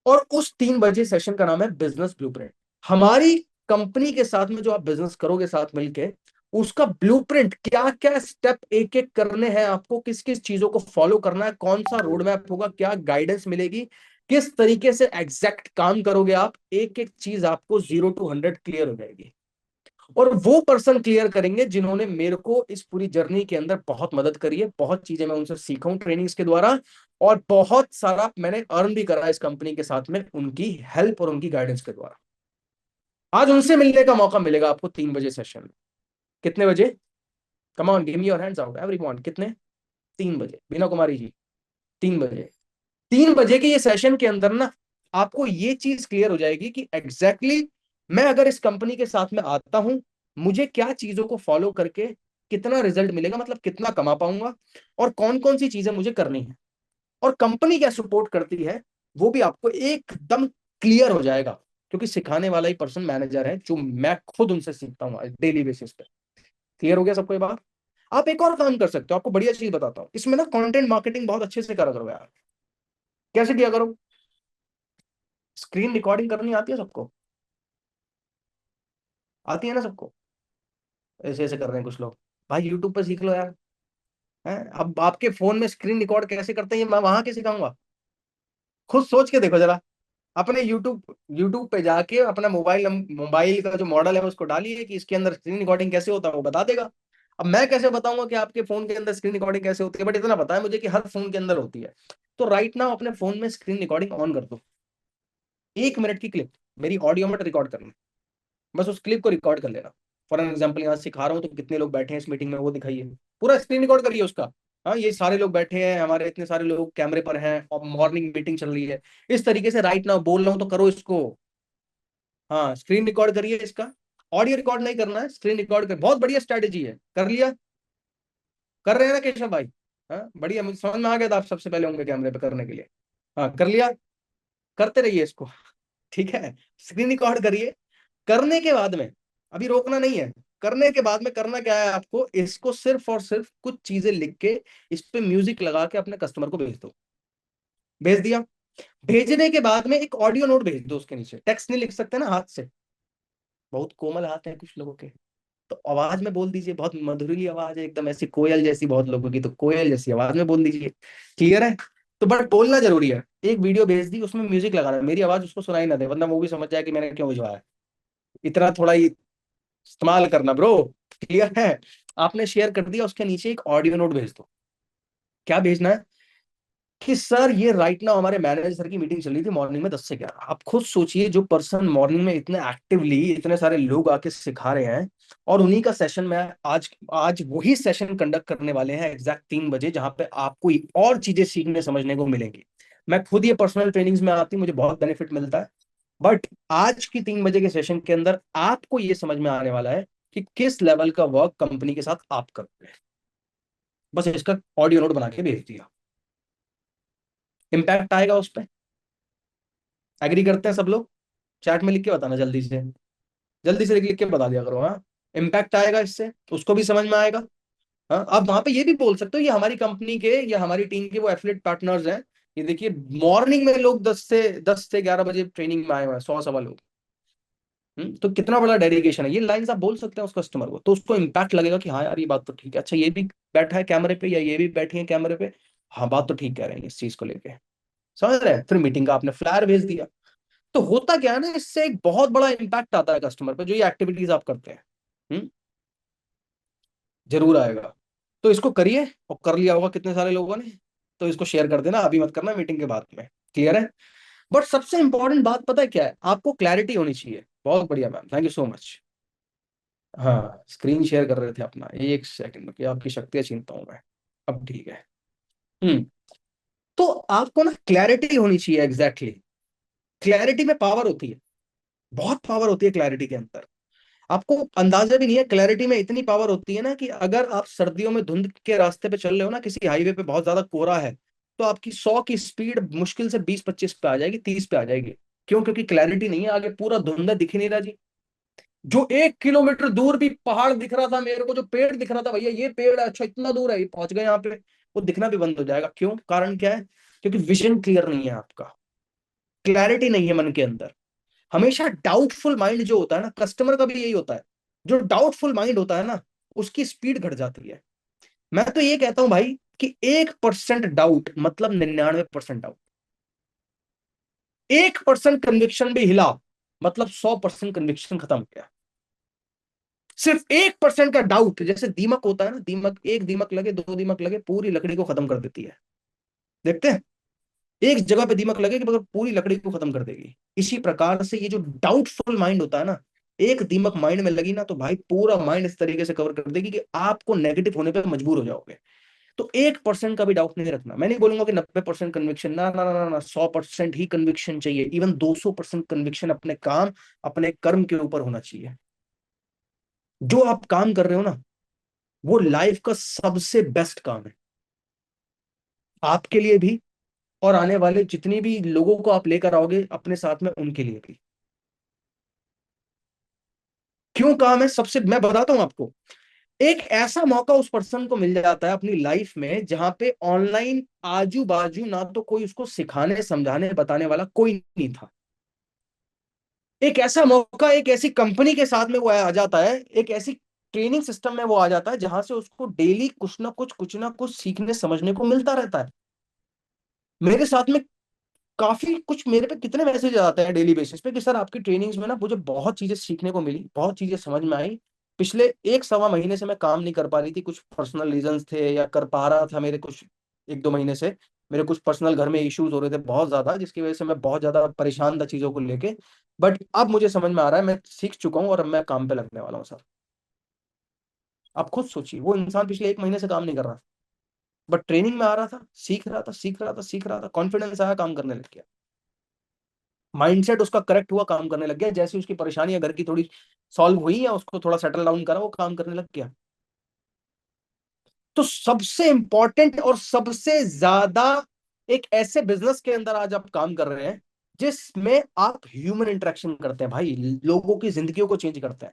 और उस 3 बजे सेशन का नाम है बिजनेस ब्लूप्रिंट। हमारी कंपनी के साथ में जो आप बिजनेस करोगे साथ मिलके, उसका ब्लूप्रिंट, क्या क्या स्टेप एक एक करने हैं आपको, किस किस चीजों को फॉलो करना है, कौन सा रोड मैप होगा, क्या गाइडेंस मिलेगी, किस तरीके से एग्जैक्ट काम करोगे आप, एक एक चीज आपको 0 to 100 क्लियर हो जाएगी। और वो पर्सन क्लियर करेंगे जिन्होंने मेरे को इस पूरी जर्नी के अंदर बहुत मदद करी है, बहुत चीजें मैं उनसे सीखा हूं ट्रेनिंग्स के द्वारा, और बहुत सारा मैंने अर्न भी करा इस कंपनी के साथ में उनकी हेल्प और उनकी गाइडेंस के द्वारा। आज उनसे मिलने का मौका मिलेगा आपको 3 बजे सेशन में। कितने बजे? Come on give me your hands out everyone, कितने? 3 बजे, बीना कुमारी जी, 3 बजे। 3 बजे के ये सेशन के अंदर ना आपको ये चीज क्लियर हो जाएगी कि एग्जैक्टली exactly मैं अगर इस कंपनी के साथ में आता हूं, मुझे क्या चीजों को फॉलो करके कितना रिजल्ट मिलेगा, मतलब कितना कमा पाऊंगा, और कौन कौन सी चीजें मुझे करनी है, और कंपनी क्या सपोर्ट करती है, वो भी आपको एकदम क्लियर हो जाएगा। क्योंकि सिखाने वाला ही पर्सन मैनेजर है, जो मैं खुद उनसे सीखता हूँ डेली बेसिस पे। क्लियर हो गया सबको ये बात? आप एक और काम कर सकते हो, आपको बढ़िया चीज बताता हूँ, इसमें ना कंटेंट मार्केटिंग बहुत अच्छे से करा करो यार। कैसे किया करो? स्क्रीन रिकॉर्डिंग करनी आती है सबको? आती है ना सबको? ऐसे ऐसे कर रहे हैं कुछ लोग, भाई यूट्यूब पर सीख लो यार। हैं, अब आपके फोन में स्क्रीन रिकॉर्ड कैसे करते हैं ये मैं वहां के सिखाऊंगा? खुद सोच के देखो जरा, अपने यूट्यूब यूट्यूब पे जाके अपना मोबाइल मोबाइल का जो मॉडल है उसको डालिए कि इसके अंदर स्क्रीन रिकॉर्डिंग कैसे होता है, वो बता देगा। अब मैं कैसे बताऊंगा कि आपके फोन के अंदर स्क्रीन रिकॉर्डिंग कैसे होती है, बट इतना पता है मुझे कि हर फोन के अंदर होती है। तो राइट नाउ अपने फोन में स्क्रीन रिकॉर्डिंग ऑन कर दो, 1 मिनट की क्लिप मेरी ऑडियो मत रिकॉर्ड करना, बस उस क्लिप को रिकॉर्ड कर लेना। फॉर एन एग्जाम्पल यहाँ सिखा रहा हूँ तो कितने लोग बैठे हैं इस मीटिंग में वो दिखाइए, पूरा स्क्रीन रिकॉर्ड करिए उसका। हाँ, ये सारे लोग बैठे हैं हमारे, इतने सारे लोग कैमरे पर हैं और मॉर्निंग मीटिंग चल रही है, इस तरीके से राइट नाउ बोल रहा हूँ तो करो इसको। हाँ, स्क्रीन रिकॉर्ड करिए इसका, ऑडियो रिकॉर्ड नहीं करना है, स्क्रीन रिकॉर्ड कर, बहुत बढ़िया स्ट्रैटेजी है। कर लिया? कर रहे हैं ना केशव भाई? हाँ बढ़िया, मुझे समझ में आ गया था आप सबसे पहले होंगे कैमरे पे करने के लिए। हाँ कर लिया? करते रहिए इसको, ठीक है? स्क्रीन रिकॉर्ड करिए। करने के बाद में, अभी रोकना नहीं है, करने के बाद में करना क्या है आपको, इसको सिर्फ और सिर्फ कुछ चीजें लिख के इस पे म्यूजिक लगा के अपने कस्टमर को भेज दो। भेज दिया? भेजने के बाद में एक ऑडियो नोट भेज दो, उसके नीचे टेक्स्ट नहीं लिख सकते ना हाथ से, बहुत कोमल हाथ है कुछ लोगों के, तो आवाज में बोल दीजिए, बहुत मधुरीली आवाज है एकदम ऐसी कोयल जैसी बहुत लोगों की, तो कोयल जैसी आवाज में बोल दीजिए। क्लियर है? तो बट बोलना जरूरी है। एक वीडियो भेज दी, उसमें म्यूजिक लगाना है, मेरी आवाज उसको सुनाई ना दे, वरना वो भी समझ जाए कि मैंने क्यों भिजवाया है। इतना थोड़ा ही इस्तेमाल करना ब्रो। क्लियर है? आपने शेयर कर दिया, उसके नीचे एक ऑडियो नोट भेज दो। क्या भेजना है कि सर ये राइट नाउ हमारे मैनेजर सर की मीटिंग चल रही थी मॉर्निंग में 10 से 11। आप खुद सोचिए, जो पर्सन मॉर्निंग में इतने एक्टिवली इतने सारे लोग आके सिखा रहे हैं, और उन्हीं का सेशन में आज आज वही सेशन कंडक्ट करने वाले हैं एग्जैक्ट 3 बजे, जहां पे आपको और चीजें सीखने समझने को मिलेंगी। मैं खुद ये पर्सनल ट्रेनिंग्स में आती हूँ, मुझे बहुत बेनिफिट मिलता है। बट आज की 3 बजे के सेशन के अंदर आपको ये समझ में आने वाला है कि किस लेवल का वर्क कंपनी के साथ आप कर रहे हैं। बस इसका ऑडियो नोट बना के भेज दिया, इम्पैक्ट आएगा उस पर। एग्री करते हैं सब लोग? चैट में लिख के बताना, जल्दी से जल्दी से लिख के बता दिया करो। हाँ, इम्पैक्ट आएगा इससे, उसको भी समझ में आएगा। हाँ, आप वहां पे ये भी बोल सकते हो, ये हमारी कंपनी के या हमारी टीम के वो एफिलिएट पार्टनर्स हैं। ये देखिए, मॉर्निंग में लोग 10 से 11 बजे ट्रेनिंग में आए हुए हैं, 100 सवा लोग। तो कितना बड़ा डेडिकेशन है। ये लाइंस आप बोल सकते हैं उस कस्टमर को, तो उसको इम्पैक्ट लगेगा कि हाँ यार, ये बात तो ठीक है। अच्छा, ये भी बैठा है कैमरे पे, या ये भी बैठी है कैमरे पे, हाँ बात तो ठीक कह रहे हैं इस चीज को लेके। समझ रहे हैं? फिर मीटिंग का आपने फ्लायर भेज दिया। तो होता क्या है ना, इससे एक बहुत बड़ा इम्पैक्ट आता है कस्टमर पे, जो ये एक्टिविटीज आप करते हैं। जरूर आएगा। तो इसको करिए, और कर लिया होगा कितने सारे लोगों ने। तो इसको शेयर कर देना, अभी मत करना, मीटिंग के बाद में। क्लियर है? बट सबसे इंपॉर्टेंट बात पता है क्या है? आपको क्लैरिटी होनी चाहिए। बहुत बढ़िया ma'am, thank you so much. हाँ, स्क्रीन शेयर कर रहे थे अपना, 1 सेकंड की आपकी शक्तियां छीनता हूं मैं। अब ठीक है। हम्म तो आपको ना क्लैरिटी होनी चाहिए, एग्जैक्टली। क्लैरिटी में पावर होती है, बहुत पावर होती है क्लैरिटी के अंदर। आपको अंदाजा भी नहीं है, क्लैरिटी में इतनी पावर होती है ना, कि अगर आप सर्दियों में धुंध के रास्ते पे चल रहे हो ना, किसी हाईवे पे बहुत ज्यादा कोहरा है, तो आपकी 100 की स्पीड मुश्किल से 20-25 पे आ जाएगी, 30 पे आ जाएगी। क्यों? क्योंकि क्लैरिटी नहीं है, आगे पूरा धुंध है, दिख ही नहीं रहा जी। जो 1 किलोमीटर दूर भी पहाड़ दिख रहा था मेरे को, जो पेड़ दिख रहा था, भैया ये पेड़ है, अच्छा इतना दूर है, ये पहुंच गए यहाँ पे, वो दिखना भी बंद हो जाएगा। क्यों? कारण क्या है? क्योंकि विजन क्लियर नहीं है आपका, क्लैरिटी नहीं है मन के अंदर। हमेशा डाउटफुल माइंड जो होता है ना, कस्टमर का भी यही होता है। जो डाउटफुल माइंड होता है ना, उसकी स्पीड घट जाती है। मैं तो ये कहता हूं भाई, कि 1% डाउट मतलब 99% डाउट। 1% कन्विक्शन भी हिला, मतलब 100% कन्विक्शन खत्म हो गया। सिर्फ 1% का डाउट, जैसे दीमक होता है ना, दीमक, एक दीमक लगे, दो दीमक लगे, पूरी लकड़ी को खत्म कर देती है। देखते हैं, एक जगह पे दीमक लगेगी मगर पूरी लकड़ी को खत्म कर देगी। इसी प्रकार से ये जो डाउटफुल माइंड होता है ना, एक दीमक माइंड में लगी ना, तो भाई पूरा माइंड इस तरीके से कवर कर देगी कि आपको नेगेटिव होने पे मजबूर हो जाओगे। तो 1% का भी डाउट नहीं रखना। मैं नहीं बोलूंगा कि 90% कन्विक्शन, ना ना ना ना, 100% ही कन्विक्शन चाहिए। इवन 200% कन्विक्शन अपने काम, अपने कर्म के ऊपर होना चाहिए। जो आप काम कर रहे हो ना, वो लाइफ का सबसे बेस्ट काम है, आपके लिए भी, और आने वाले जितने भी लोगों को आप लेकर आओगे अपने साथ में, उनके लिए भी। क्यों काम है? सबसे मैं बताता हूं आपको। एक ऐसा मौका उस पर्सन को मिल जाता है अपनी लाइफ में, जहां पे ऑनलाइन आजू बाजू ना तो कोई उसको सिखाने समझाने बताने वाला कोई नहीं था। एक ऐसा मौका, एक ऐसी कंपनी के साथ में वो आ जाता है, एक ऐसी ट्रेनिंग सिस्टम में वो आ जाता है, जहां से उसको डेली कुछ ना कुछ सीखने समझने को मिलता रहता है। मेरे साथ में काफी कुछ, मेरे पे कितने मैसेज आते हैं डेली बेसिस पे कि सर आपकी ट्रेनिंग्स में ना मुझे बहुत चीजें सीखने को मिली, बहुत चीजें समझ में आई। पिछले 1 सवा महीने से मैं काम नहीं कर पा रही थी, कुछ पर्सनल रीजंस थे, या कर पा रहा था मेरे कुछ 1-2 महीने से। मेरे कुछ पर्सनल घर में इश्यूज हो रहे थे बहुत ज्यादा, जिसकी वजह से मैं बहुत ज्यादा परेशान था चीजों को लेके। बट अब मुझे समझ में आ रहा है, मैं सीख चुका हूँ, और अब मैं काम पे लगने वाला हूँ सर। आप खुद सोचिए, वो इंसान पिछले 1 महीने से काम नहीं कर रहा, बट ट्रेनिंग में आ रहा था, सीख रहा था, सीख रहा था, सीख रहा था, कॉन्फिडेंस आया, काम करने लग गया। माइंडसेट उसका करेक्ट हुआ, काम करने लग गया। जैसे उसकी परेशानियां घर की थोड़ी सॉल्व हुई, या उसको थोड़ा सेटल डाउन करा, वो काम करने लग गया। तो सबसे इंपॉर्टेंट और सबसे ज्यादा, एक ऐसे बिजनेस के अंदर आज आप काम कर रहे हैं जिसमें आप ह्यूमन इंटरेक्शन करते हैं भाई, लोगों की जिंदगियों को चेंज करते हैं।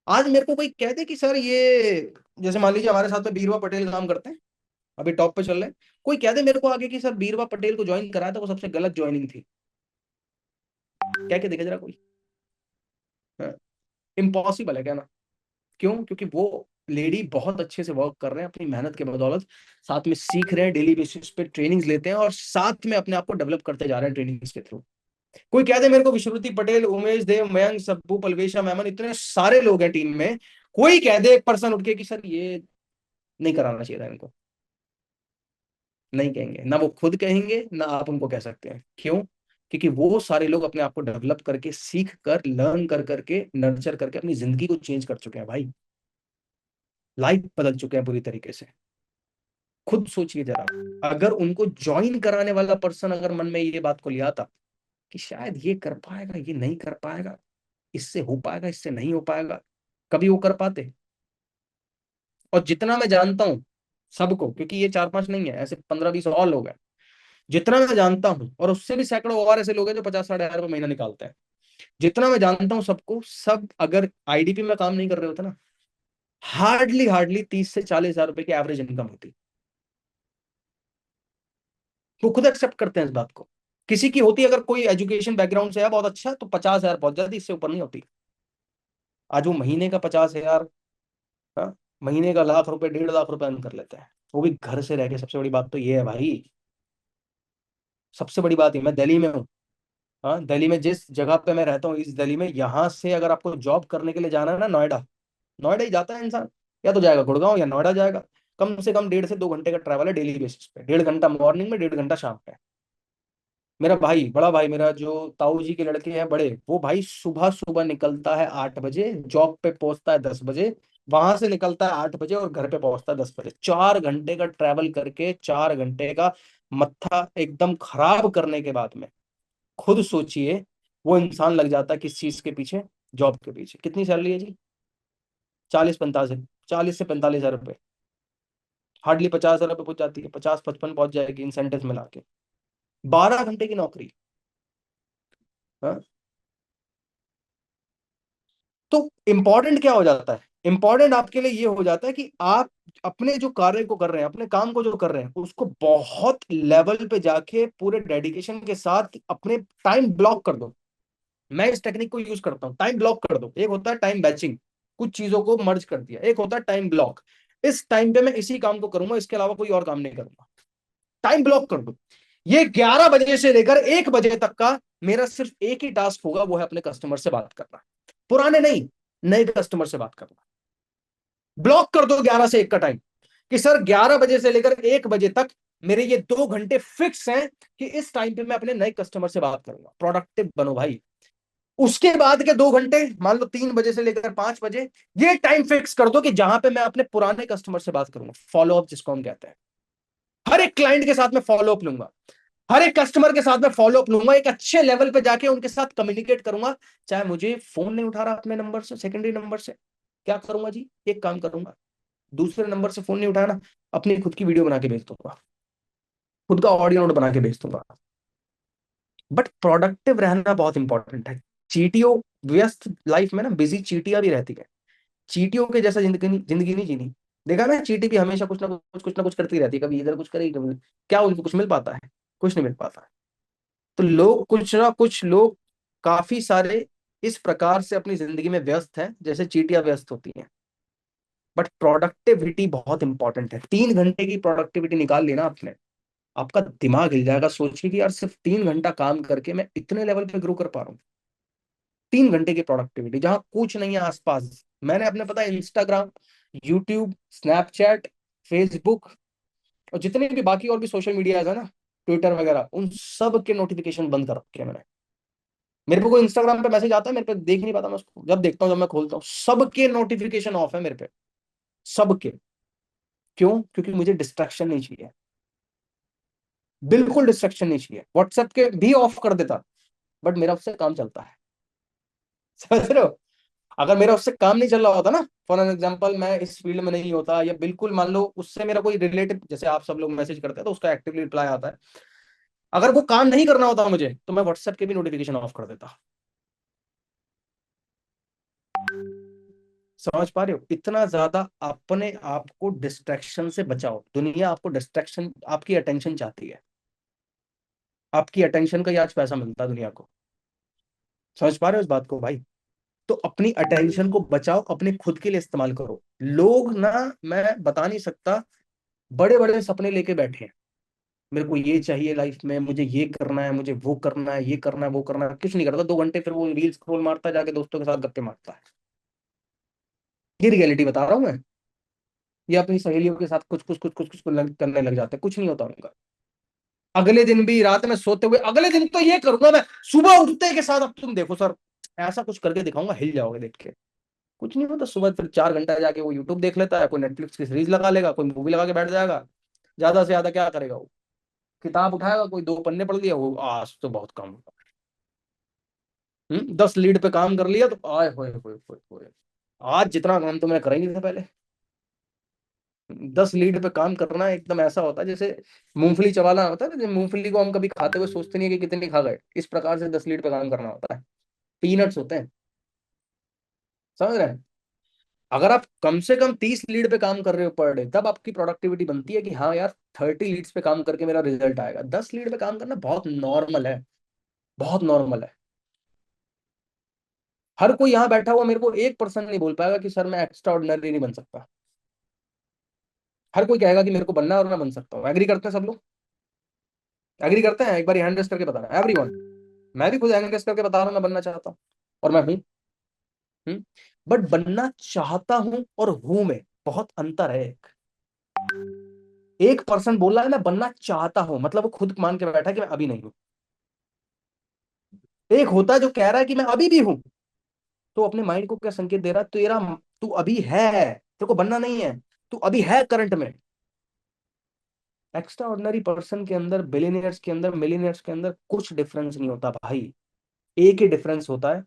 आज मेरे को कोई कह दे कि सर ये, जैसे मान लीजिए हमारे साथ में बीरवा पटेल काम करते हैं, अभी टॉप पे चल रहे हैं, कोई कह दे मेरे को आगे कि सर बीरवा पटेल को ज्वाइन कराया था, वो सबसे गलत ज्वाइनिंग थी, क्या क्या देखा जरा कोई? हाँ, इम्पॉसिबल है कहना। क्यों? क्योंकि वो लेडी बहुत अच्छे से वर्क कर रहे हैं अपनी मेहनत के बदौलत, साथ में सीख रहे हैं, डेली बेसिस पे ट्रेनिंग्स लेते हैं और साथ में अपने आप को डेवलप करते जा रहे हैं ट्रेनिंग्स के थ्रू। कोई कह दे मेरे को विश्रुति पटेल, उमेश देव, मयंक, सब्बू, पलवेशा, मेमन, इतने सारे लोग हैं टीम में, कोई कह दे एक पर्सन उठ के कि सर ये नहीं कराना चाहिए था इनको, नहीं कहेंगे, ना वो खुद कहेंगे ना आप उनको कह सकते हैं। क्यों? क्योंकि वो सारे लोग अपने आप को डेवलप करके, सीख कर, लर्न कर करके, नर्चर करके अपनी जिंदगी को चेंज कर चुके हैं भाई। लाइफ बदल चुके हैं पूरी तरीके से। खुद सोचिए जरा, अगर उनको ज्वाइन कराने वाला पर्सन अगर मन में ये बात को लिया था कि शायद ये कर पाएगा, ये नहीं कर पाएगा, इससे हो पाएगा, इससे नहीं हो पाएगा, कभी वो कर पाते? और जितना मैं जानता हूं सबको, क्योंकि ये 4-5 नहीं है, ऐसे 15-20 और लोग हैं जितना मैं जानता हूं, और उससे भी सैकड़ों और ऐसे लोग हैं जो 50-60 हजार रुपये महीना निकालते हैं। जितना मैं जानता हूं सबको, सब अगर आईडीपी में काम नहीं कर रहे होते ना, हार्डली हार्डली 30 से 40 हजार रुपए की एवरेज इनकम होती। वो खुद एक्सेप्ट करते हैं इस बात को। किसी की होती, अगर कोई एजुकेशन बैकग्राउंड से है बहुत अच्छा, तो 50 हजार पहुंच जाती, इससे ऊपर नहीं होती। आज वो महीने का 50 हजार, हाँ, महीने का लाख रुपए, 1.5 लाख रुपए अर्न कर लेते हैं, वो भी घर से रह के। सबसे बड़ी बात तो ये है भाई, सबसे बड़ी बात है, मैं दिल्ली में हूँ। हाँ, दिल्ली में जिस जगह पे मैं रहता हूँ, इस दिल्ली में, यहाँ से अगर आपको जॉब करने के लिए जाना है ना, नोएडा, नोएडा ही जाता है इंसान, या तो जाएगा गुड़गांव या नोएडा जाएगा। कम से कम 1.5 से 2 घंटे का ट्रैवल है डेली बेसिस पे, 1.5 घंटा मॉर्निंग में, 1.5 घंटा शाम पे। मेरा भाई, बड़ा भाई मेरा, जो ताऊ जी के लड़के हैं बड़े, वो भाई सुबह सुबह निकलता है 8 बजे, जॉब पे पहुंचता है 10 बजे, वहां से निकलता है 8 बजे और घर पे पहुंचता है 10 बजे। 4 घंटे का ट्रैवल करके, 4 घंटे का मत्था एकदम खराब करने के बाद में, खुद सोचिए वो इंसान लग जाता है किस चीज के पीछे? जॉब के पीछे। कितनी सैलरी है जी? 40-45, 40 से 45 हजार रुपए, हार्डली 50 हजार रुपये पहुंच जाती है, 50-55 पहुंच जाएगी इंसेंटिव मिला के। 12 घंटे की नौकरी। हाँ? तो इंपॉर्टेंट क्या हो जाता है? इंपॉर्टेंट आपके लिए ये हो जाता है कि आप अपने जो कार्य को कर रहे हैं, अपने काम को जो कर रहे हैं, उसको बहुत लेवल पे जाके पूरे डेडिकेशन के साथ अपने टाइम ब्लॉक कर दो। मैं इस टेक्निक को यूज करता हूँ, टाइम ब्लॉक कर दो। एक होता है टाइम बैचिंग, कुछ चीजों को मर्ज कर दिया। एक होता है टाइम ब्लॉक, इस टाइम पे मैं इसी काम को करूंगा, इसके अलावा कोई और काम नहीं करूंगा। टाइम ब्लॉक कर दो। ये 11 बजे से लेकर 1 बजे तक का मेरा सिर्फ एक ही टास्क होगा, वो है अपने कस्टमर से बात करना। पुराने नहीं, नए कस्टमर से बात करना। ब्लॉक कर दो 11 से 1 का टाइम, कि सर 11 बजे से लेकर 1 बजे तक मेरे ये 2 घंटे फिक्स हैं, कि इस टाइम पे मैं अपने नए कस्टमर से बात करूंगा। प्रोडक्टिव बनो भाई। उसके बाद के 2 घंटे, मान लो 3 बजे से लेकर 5 बजे, ये टाइम फिक्स कर दो कि जहां पे मैं अपने पुराने कस्टमर से बात करूंगा। फॉलो अप जिसको हम कहते हैं। हर एक क्लाइंट के साथ में फॉलो अप लूंगा, हर एक कस्टमर के साथ में फॉलो अप लूंगा, एक अच्छे लेवल पे जाके उनके साथ कम्युनिकेट करूंगा। चाहे मुझे फोन नहीं उठा रहा अपने नंबर से, सेकेंडरी नंबर से, क्या करूंगा जी? एक काम करूंगा, दूसरे नंबर से फोन नहीं उठाना, अपनी खुद की वीडियो बना के भेज दूंगा, खुद का ऑडियो नोट बना के भेज दूंगा। बट प्रोडक्टिव रहना बहुत इंपॉर्टेंट है। चीटियों, व्यस्त लाइफ में ना बिजी चीटियां भी रहती है। चीटियों के जैसा जिंदगी जिंदगी नहीं जीनी। देखा ना, चीटी भी हमेशा कुछ ना कुछ करती रहती है, कभी इधर कुछ करेगी, कभी क्या उनको कुछ मिल पाता है? कुछ नहीं मिल पाता है। तो लोग, कुछ ना कुछ लोग, काफी सारे इस प्रकार से अपनी जिंदगी में व्यस्त हैं जैसे चीटियां व्यस्त होती हैं। बट प्रोडक्टिविटी बहुत इंपॉर्टेंट है। 3 घंटे की प्रोडक्टिविटी निकाल लेना आपने, आपका दिमाग हिल जाएगा। सोचिए कि यार सिर्फ 3 घंटा काम करके मैं इतने लेवल पे ग्रो कर पा रहा हूँ। 3 घंटे की प्रोडक्टिविटी, जहां कुछ नहीं है आसपास। मैंने अपने, पता है, इंस्टाग्राम, यूट्यूब, स्नैपचैट, फेसबुक और जितने भी बाकी और भी सोशल मीडिया है ना, ट्विटर वगैरह, उन सब के नोटिफिकेशन बंद कर रखे हैं मैंने। मेरे पे कोई इंस्टाग्राम पे मैसेज आता है, मेरे पे देख नहीं पाता मैं उसको। जब देखता हूँ, जब मैं खोलता हूँ, सबके नोटिफिकेशन ऑफ है मेरे पे, सबके। क्यों? क्योंकि मुझे डिस्ट्रैक्शन नहीं चाहिए, बिल्कुल डिस्ट्रैक्शन नहीं चाहिए। व्हाट्सएप के भी ऑफ कर देता, बट मेरा उससे काम चलता है। समझ रहे हो? अगर मेरा उससे काम नहीं चल रहा होता ना, फॉर एन एग्जाम्पल, मैं इस फील्ड में नहीं होता, या बिल्कुल मान लो उससे मेरा कोई रिलेटिव, जैसे आप सब लोग मैसेज करते हैं तो उसका एक्टिवली रिप्लाई आता है, अगर वो काम नहीं करना होता मुझे, तो मैं व्हाट्सएप के भी नोटिफिकेशन ऑफ कर देता। समझ पा रहे हो? इतना ज्यादा अपने आप को डिस्ट्रैक्शन से बचाओ। दुनिया आपको डिस्ट्रैक्शन, आपकी अटेंशन चाहती है। आपकी अटेंशन का ही आज पैसा मिलता है दुनिया को। समझ पा रहे हो इस बात को भाई? तो अपनी अटेंशन को बचाओ, अपने खुद के लिए इस्तेमाल करो। लोग ना, मैं बता नहीं सकता, बड़े बड़े सपने लेके बैठे हैं, मेरे को ये चाहिए लाइफ में, मुझे ये करना है, मुझे वो करना है, ये करना है, वो करना है, कुछ नहीं करता 2 घंटे, फिर वो रील स्क्रॉल मारता है, जाके दोस्तों के साथ गप्पे मारता है। ये रियलिटी बता रहा हूँ मैं। ये अपनी सहेलियों के साथ कुछ करने लग जाते हैं, कुछ नहीं होता उनका। अगले दिन भी रात में सोते हुए, अगले दिन तो ये करूंगा मैं, सुबह उठते के साथ अब तुम देखो सर, ऐसा कुछ करके दिखाऊंगा, हिल जाओगे देख के। कुछ नहीं होता। सुबह फिर 4 घंटा जाके वो यूट्यूब देख लेता है, कोई नेटफ्लिक्स की सीरीज लगा लेगा, कोई मूवी लगा के बैठ जाएगा। ज्यादा से ज्यादा क्या करेगा वो, किताब उठाएगा, कोई 2 पन्ने पढ़ लिया, वो आज तो बहुत कम। 10 लीड पे काम कर लिया तो आए होए, आज जितना काम तो मैंने करा ही नहीं था पहले। 10 लीड पे काम करना एकदम ऐसा होता है जैसे मूंगफली चबाना होता है ना, जैसे मूंगफली को हम कभी खाते हुए सोचते नहीं है कि कितनी खा गए, इस प्रकार से 10 लीड पे काम करना होता है। पीनट्स होते हैं, समझ रहे हैं। अगर आप कम से कम 30 लीड पे काम कर रहे हो पर डे, तब आपकी प्रोडक्टिविटी बनती है कि हाँ यार 30 लीड्स पे काम करके मेरा रिजल्ट आएगा। 10 लीड पे काम करना बहुत नॉर्मल है, बहुत नॉर्मल है। हर कोई यहाँ बैठा हुआ मेरे को 1% नहीं बोल पाएगा कि सर मैं एक्स्ट्रा ऑर्डिनरी नहीं बन सकता। हर कोई कहेगा कि मेरे को बनना है और मैं बन सकता हूँ। एग्री करते हैं सब लोग? एग्री करते हैं? एक बार हैंड रेस करके बताना एवरीवन। मैं भी खुद हैंड रेस करके बता रहा हूँ, मैं बनना चाहता हूँ और मैं हूँ। बट बनना चाहता हूँ और हूं में बहुत अंतर है। 1% बोल रहा है मैं बनना चाहता हूं, मतलब वो खुद मान के बैठा है कि मैं अभी नहीं हूं। एक होता है जो कह रहा है कि मैं अभी भी हूं, तो अपने माइंड को क्या संकेत दे रहा है, तेरा तू अभी है, तेरे को बनना नहीं है, तू अभी है करंट में। एक्स्ट्रा ऑर्डिनरी पर्सन के अंदर, बिलियनियर्स के अंदर, मिलियनियर्स के अंदर कुछ डिफरेंस नहीं होता भाई। एक ही डिफरेंस होता है,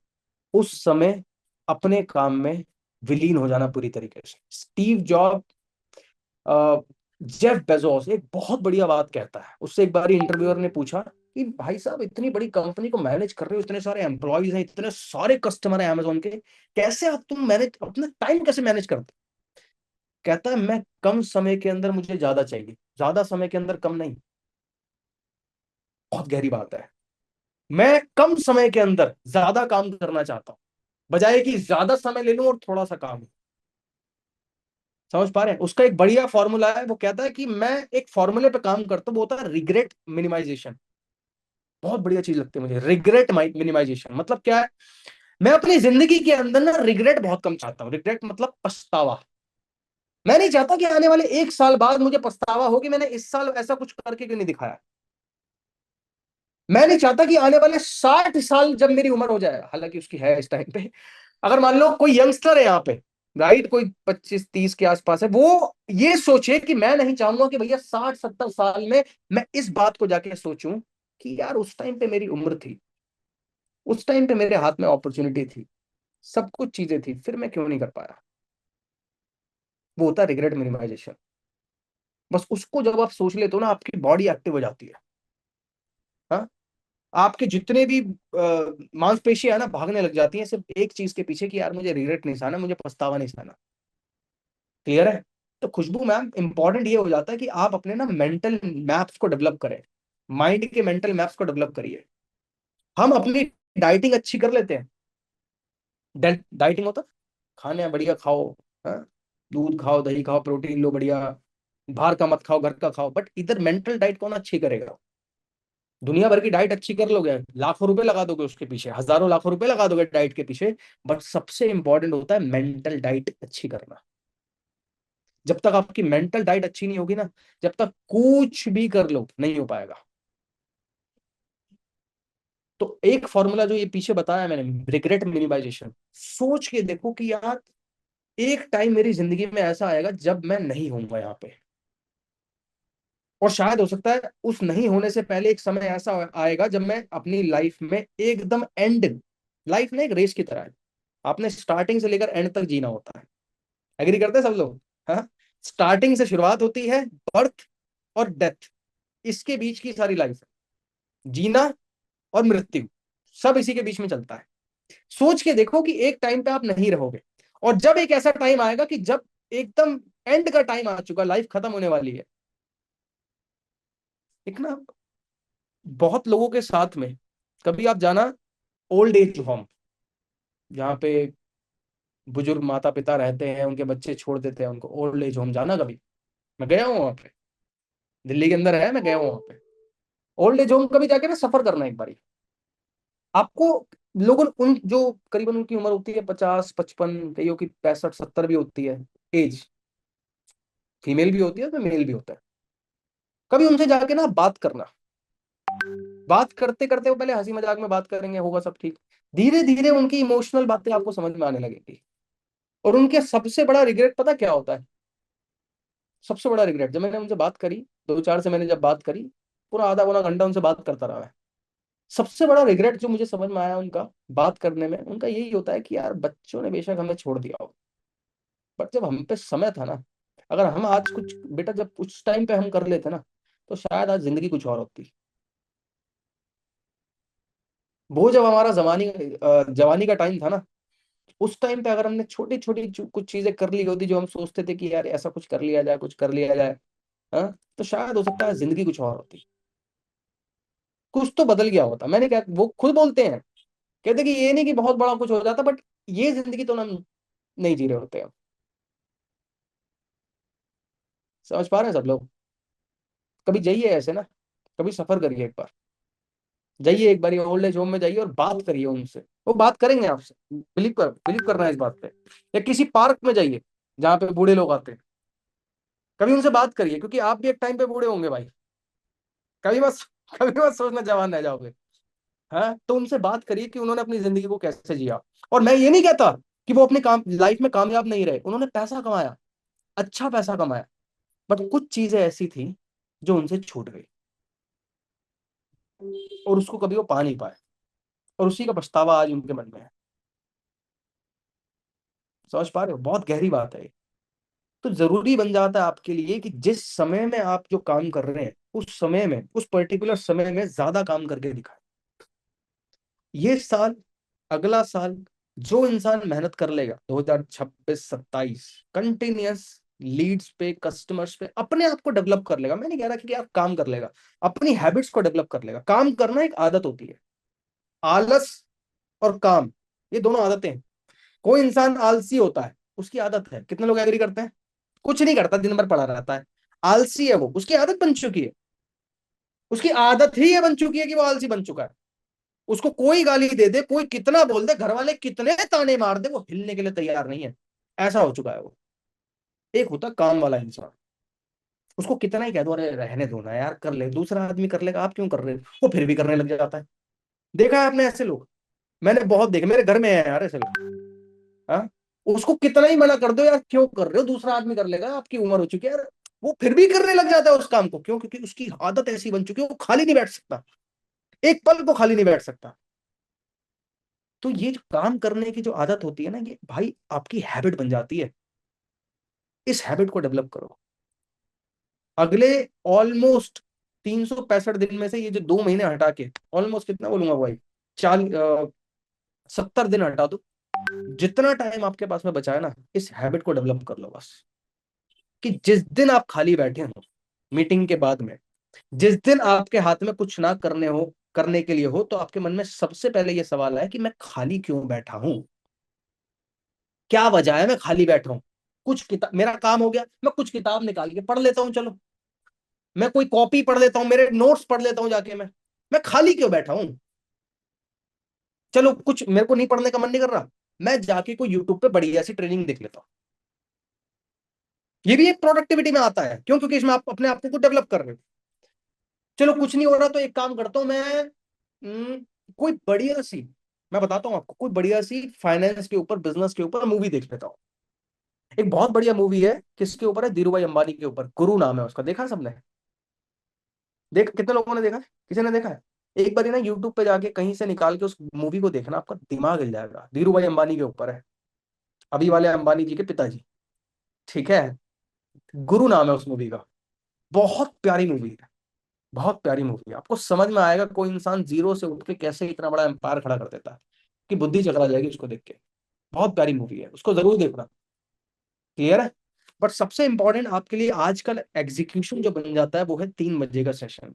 उस समय अपने काम में विलीन हो जाना पूरी तरीके से। स्टीव जॉब, जेफ बेजोस एक बहुत बढ़िया बात कहता है। उससे एक बार इंटरव्यूअर ने पूछा कि भाई साहब इतनी बड़ी कंपनी को मैनेज कर रहे हो, इतने सारे एम्प्लॉयज हैं, इतने सारे कस्टमर हैं अमेजोन के, कैसे आप तुम मैनेज अपना टाइम कैसे मैनेज करते? कहता है मैं कम समय के अंदर मुझे ज्यादा चाहिए, ज्यादा समय के अंदर कम नहीं। बहुत गहरी बात है। मैं कम समय के अंदर ज्यादा काम करना चाहता हूं, बजाय कि ज्यादा समय ले लूं और थोड़ा सा काम। समझ पा रहे हैं? उसका एक बढ़िया फॉर्मूला है, वो कहता है कि मैं एक फॉर्मूले पे काम करता हूं, वो होता है रिग्रेट मिनिमाइजेशन। बहुत बढ़िया चीज लगती है मुझे रिग्रेट मिनिमाइजेशन। मतलब क्या है, मैं अपनी जिंदगी के अंदर ना रिग्रेट बहुत कम चाहता हूँ। रिग्रेट मतलब पछतावा। मैं नहीं चाहता कि आने वाले 1 साल बाद मुझे पछतावा हो कि मैंने इस साल ऐसा कुछ करके क्यों नहीं दिखाया। मैं नहीं चाहता कि आने वाले 60 साल जब मेरी उम्र हो जाए, हालांकि उसकी है इस टाइम पे, अगर मान लो कोई यंगस्टर है यहाँ पे, राइट, कोई 25-30 के आसपास है, वो ये सोचे कि मैं नहीं चाहूंगा कि भैया 60-70 साल में मैं इस बात को जाके सोचूं कि यार उस टाइम पे मेरी उम्र थी, उस टाइम पे मेरे हाथ में अपॉर्चुनिटी थी, सब कुछ चीजें थी, फिर मैं क्यों नहीं कर पाया। वो होता है रिग्रेट मिनिमाइजेशन। बस उसको जब आप सोच लेते हो ना, आपकी बॉडी एक्टिव हो जाती है। हाँ, आपके जितने भी मांसपेशियां है ना भागने लग जाती हैं, सिर्फ एक चीज के पीछे कि यार मुझे रिग्रेट नहीं सहना, मुझे पछतावा नहीं सहना। क्लियर है? तो खुशबू मैम, इंपॉर्टेंट ये हो जाता है कि आप अपने ना मेंटल मैप्स को डेवलप करें, माइंड के मेंटल मैप्स को डेवलप करिए। हम अपनी डाइटिंग अच्छी कर लेते हैं। डाइटिंग होता, खाने बढ़िया खाओ, हाँ, दूध खाओ, दही खाओ, प्रोटीन लो बढ़िया, बाहर का मत खाओ, घर का खाओ, बट इधर मेंटल डाइट कौन अच्छी करेगा? दुनिया भर की डाइट अच्छी कर लोगे, लाखों रुपए लगा दोगे उसके पीछे, हजारों लाखों रुपए लगा दोगे डाइट के पीछे, बट सबसे इंपॉर्टेंट होता है मेंटल डाइट अच्छी करना। जब तक आपकी मेंटल डाइट अच्छी नहीं होगी ना, जब तक कुछ भी कर लो नहीं हो पाएगा। तो एक फॉर्मूला जो ये पीछे बताया मैंने, रिग्रेट मिनिमाइजेशन, सोच के देखो कि यार एक टाइम मेरी जिंदगी में ऐसा आएगा जब मैं नहीं होऊंगा यहाँ पे, और शायद हो सकता है उस नहीं होने से पहले एक समय ऐसा आएगा जब मैं अपनी लाइफ में एकदम एंड, लाइफ में एक रेस की तरह है, आपने स्टार्टिंग से लेकर एंड तक जीना होता है। एग्री करते हैं सब लोग? हाँ, स्टार्टिंग से शुरुआत होती है, बर्थ और डेथ, इसके बीच की सारी लाइफ, जीना और मृत्यु, सब इसी के बीच में चलता है। सोच के देखो कि एक टाइम पे आप नहीं रहोगे, और जब एक ऐसा टाइम आएगा कि जब एकदम एंड का टाइम आ चुका, लाइफ खत्म होने वाली है, एक ना, बहुत लोगों के साथ में, कभी आप जाना ओल्ड एज होम, जहाँ पे बुजुर्ग माता पिता रहते हैं, उनके बच्चे छोड़ देते हैं उनको। ओल्ड एज होम जाना कभी? मैं गया हूँ वहाँ पे, दिल्ली के अंदर है, मैं गया हूँ वहाँ पे। ओल्ड एज होम कभी जाके ना सफर करना एक बारी आपको। लोगों उन जो करीबन उनकी उम्र होती है 50 55, कईयों की 65 70 भी होती है एज, फीमेल भी होती है तो मेल भी होता है। कभी उनसे जाके ना बात करना, बात करते करते वो पहले हंसी मजाक में बात करेंगे, होगा सब ठीक, धीरे धीरे उनकी इमोशनल बातें आपको समझ में आने लगेगी। और उनके सबसे बड़ा रिग्रेट पता क्या होता है? सबसे बड़ा रिग्रेट, जब मैंने उनसे बात करी, 2 4 से मैंने जब बात करी, पूरा आधा पौना घंटा उनसे बात करता रहा मैं। सबसे बड़ा रिग्रेट जो मुझे समझ में आया उनका बात करने में, उनका यही होता है कि यार बच्चों ने बेशक हमें छोड़ दिया हो, बट जब हम पे समय था ना, अगर हम आज कुछ बेटा जब उस टाइम पे हम कर लेते ना, तो शायद आज जिंदगी कुछ और होती। वो जब हमारा जवानी का टाइम था ना, उस टाइम पे अगर हमने छोटी छोटी कुछ चीजें कर ली होती, जो हम सोचते थे कि यार ऐसा कुछ कर लिया जाए, कुछ कर लिया जाए, हाँ, तो शायद हो सकता है जिंदगी कुछ और होती, कुछ तो बदल गया होता। मैंने क्या, वो खुद बोलते हैं, कहते कि ये नहीं कि बहुत बड़ा कुछ हो जाता, बट ये जिंदगी तो हम नहीं जी रहे होते हैं। समझ पा रहे हैं सब लोग? कभी जाइए ऐसे ना, कभी सफर करिए एक बार, जाइए एक बार ओल्ड एज होम में जाइए और बात करिए उनसे, वो बात करेंगे आपसे। बिलीव करना है इस बात पे। या किसी पार्क में जाइए जहाँ पे बूढ़े लोग आते हैं, कभी उनसे बात करिए, क्योंकि आप भी एक टाइम पे बूढ़े होंगे भाई। कभी मत कभी मत सोचना जवान रह जाओगे। हाँ, तो उनसे बात करिए कि उन्होंने अपनी जिंदगी को कैसे जिया। और मैं ये नहीं कहता कि वो अपने काम लाइफ में कामयाब नहीं रहे, उन्होंने पैसा कमाया, अच्छा पैसा कमाया, बट कुछ चीजें ऐसी थी जो उनसे छूट गई, और उसको कभी वो पा नहीं पाए, और उसी का पछतावा आज उनके मन में है। समझ पा रहे हो? बहुत गहरी बात है ये। तो जरूरी बन जाता है आपके लिए कि जिस समय में आप जो काम कर रहे हैं, उस समय में, उस पर्टिकुलर समय में ज्यादा काम करके दिखाएं। ये साल, अगला साल, जो इंसान मेहनत कर लेगा 2026 27 कंटिन्यूअस लीड्स पे, कस्टमर्स पे अपने आप को डेवलप कर लेगा। मैं नहीं कह रहा कि आप काम कर लेगा, अपनी हैबिट्स को डेवलप कर लेगा। काम करना एक आदत होती है, आलस और काम, ये दोनों आदतें हैं। कोई इंसान आलसी होता है, उसकी आदत है, कितने लोग एग्री करते हैं? कुछ नहीं करता, दिन भर पड़ा रहता है, आलसी है वो, उसकी आदत बन चुकी है। उसकी आदत ही ये बन चुकी है कि वो आलसी बन चुका है। उसको कोई गाली दे दे, कोई कितना बोल दे, घर वाले कितने ताने मार दे, वो हिलने के लिए तैयार नहीं है। ऐसा हो चुका है वो। एक होता काम वाला इंसान, उसको कितना ही कह दो अरे रहने दो ना यार, कर ले, दूसरा आदमी कर लेगा, आप क्यों कर रहे हो, वो फिर भी करने लग जाता है। देखा है आपने ऐसे लोग? मैंने बहुत देखे, मेरे घर में है यार ऐसे लोग। हाँ, उसको कितना ही मना कर दो यार, क्यों कर रहे हो, दूसरा आदमी कर लेगा, आपकी उम्र हो चुकी है यार, वो फिर भी करने लग जाता है उस काम को। क्यों? क्योंकि उसकी आदत ऐसी बन चुकी है, वो खाली नहीं बैठ सकता, एक पल को खाली नहीं बैठ सकता। तो ये जो काम करने की जो आदत होती है ना, ये भाई आपकी हैबिट बन जाती है। इस हैबिट को डेवलप करो। अगले ऑलमोस्ट 365 दिन में से ये जो 2 महीने हटा के, ऑलमोस्ट कितना बोलूंगा भाई, 70 दिन हटा दो, जितना टाइम आपके पास में बचा है ना, इस हैबिट को डेवलप कर लो बस। कि जिस दिन आप खाली बैठे हो मीटिंग के बाद में, जिस दिन आपके हाथ में कुछ ना करने के लिए हो, तो आपके मन में सबसे पहले ये सवाल है कि मैं खाली क्यों बैठा हूं, क्या वजह है मैं खाली बैठा हूं। कुछ किताब, मेरा काम हो गया, मैं कुछ किताब निकाल के पढ़ लेता हूँ, चलो मैं कोई कॉपी पढ़ लेता हूँ, मेरे नोट्स पढ़ लेता हूँ जाके, मैं खाली क्यों बैठा हूँ। चलो कुछ मेरे को नहीं पढ़ने का मन नहीं कर रहा, मैं जाके कोई यूट्यूब पे बढ़िया सी ट्रेनिंग देख लेता हूँ। ये भी एक प्रोडक्टिविटी में आता है, क्यों? क्योंकि इसमें आप अपने आप को डेवलप कर रहे हो। चलो कुछ नहीं हो रहा, तो एक काम करता हूँ मैं, कोई बढ़िया सी, मैं बताता हूँ आपको, कोई बढ़िया सी फाइनेंस के ऊपर, बिजनेस के ऊपर मूवी देख लेता हूँ। एक बहुत बढ़िया मूवी है, किसके ऊपर है? धीरू भाई अंबानी के ऊपर, गुरु नाम है उसका, देखा है सबने? देख, कितने लोगों ने देखा है? किसी ने देखा है? एक बार ना यूट्यूब पे जाके कहीं से निकाल के उस मूवी को देखना, आपका दिमाग हिल जाएगा। धीरू भाई अंबानी के ऊपर है, अभी वाले अंबानी जी के पिताजी, ठीक है? गुरु नाम है उस मूवी का। बहुत प्यारी मूवी है, बहुत प्यारी मूवी है। आपको समझ में आएगा कोई इंसान जीरो से उठ के कैसे इतना बड़ा एम्पायर खड़ा कर देता है, कि बुद्धि चकरा जाएगी उसको देख के। बहुत प्यारी मूवी है, उसको जरूर देखना। क्लियर है? बट सबसे इंपॉर्टेंट आपके लिए आजकल एग्जीक्यूशन जो बन जाता है, वो है 3 बजे का सेशन।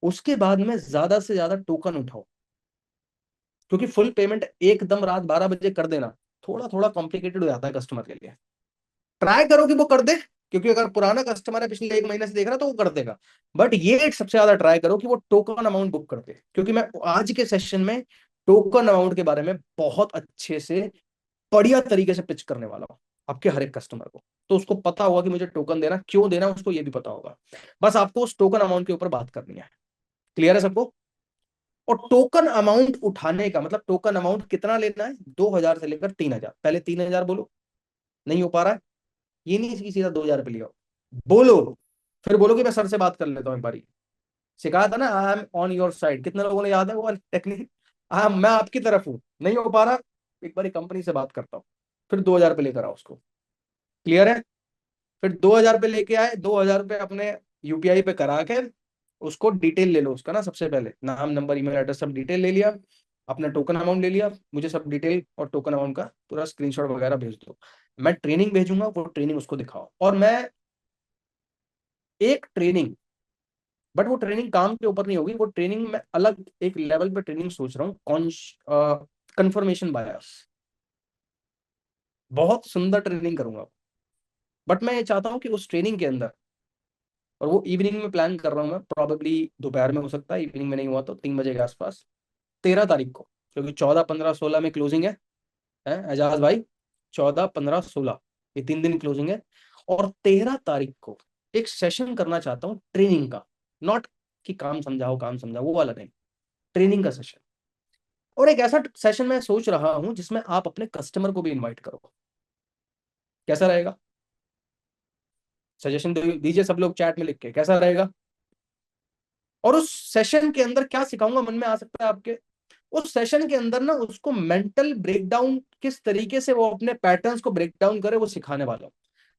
उसके बाद में ज्यादा से ज्यादा टोकन उठाओ। क्योंकि फुल पेमेंट एकदम रात 12 बजे कर देना थोड़ा थोड़ा कॉम्प्लिकेटेड हो जाता है कस्टमर के लिए। ट्राई करो कि वो कर दे, क्योंकि अगर पुराना कस्टमर है पिछले 1 महीने से देख रहा है तो वो कर देगा। बट ये सबसे ज्यादा ट्राई करो कि वो टोकन अमाउंट बुक कर दे, क्योंकि मैं आज के सेशन में टोकन अमाउंट के बारे में बहुत अच्छे से बढ़िया तरीके से पिच करने वाला हूँ आपके हर एक कस्टमर को। तो उसको पता होगा कि मुझे टोकन देना क्यों देना, उसको ये भी पता होगा। बस आपको उस टोकन अमाउंट के ऊपर बात करनी है। क्लियर है सबको? और टोकन अमाउंट उठाने का मतलब टोकन अमाउंट कितना लेना है, 2,000 से लेकर 3,000। पहले 3,000 बोलो, नहीं हो पा रहा है, ये नहीं कि सीधा 2,000 पे लिया बोलो। फिर बोलो कि मैं सर से बात कर लेता हूँ एक बारी। सिखाया था ना, I am on your side, कितने लोगों ने याद है वो वाली टेक्निक? हाँ, मैं आपकी तरफ हूँ, नहीं हो पा रहा, एक बारी कंपनी से बात करता हूँ। फिर 2,000 पे लेकर आओ उसको। क्लियर है? फिर 2,000 पे लेके आए, 2,000 पे अपने यूपीआई पे करा के उसको डिटेल ले लो उसका ना, सबसे पहले नाम नंबर ईमेल एड्रेस सब डिटेल ले लिया, अपना टोकन अमाउंट ले लिया, मुझे सब डिटेल और टोकन अमाउंट का पूरा स्क्रीनशॉट वगैरह भेज दो। मैं ट्रेनिंग भेजूंगा, वो ट्रेनिंग उसको दिखाओ। और मैं एक ट्रेनिंग, बट वो ट्रेनिंग काम के ऊपर नहीं होगी, वो ट्रेनिंग मैं अलग एक लेवल पे ट्रेनिंग सोच रहा हूँ, कन्फर्मेशन बायस। बहुत सुंदर ट्रेनिंग करूंगा। बट मैं ये चाहता हूँ कि उस ट्रेनिंग के अंदर, और वो इवनिंग में प्लान कर रहा हूँ मैं, प्रॉबेबली दोपहर में हो सकता है, इवनिंग में नहीं हुआ तो 3 बजे के आसपास, 13 तारीख को, क्योंकि 14, 15, 16 में क्लोजिंग है एजाज भाई। 14, 15, 16 ये 3 दिन क्लोजिंग है। और 13 तारीख को एक सेशन करना चाहता हूँ ट्रेनिंग का। नॉट कि काम समझाओ काम समझाओ, वो वाला नहीं, ट्रेनिंग का सेशन। और एक ऐसा सेशन मैं सोच रहा हूं जिसमें आप अपने कस्टमर को भी इनवाइट करो। कैसा रहेगा? सजेशन दीजिए सब लोग चैट में लिख के, कैसा रहेगा? और उस सेशन के अंदर क्या सिखाऊंगा, मन में आ सकता है आपके? उस सेशन के अंदर ना उसको मेंटल ब्रेकडाउन, किस तरीके से वो अपने पैटर्न्स को ब्रेक डाउन करे, वो सिखाने वाला हूं।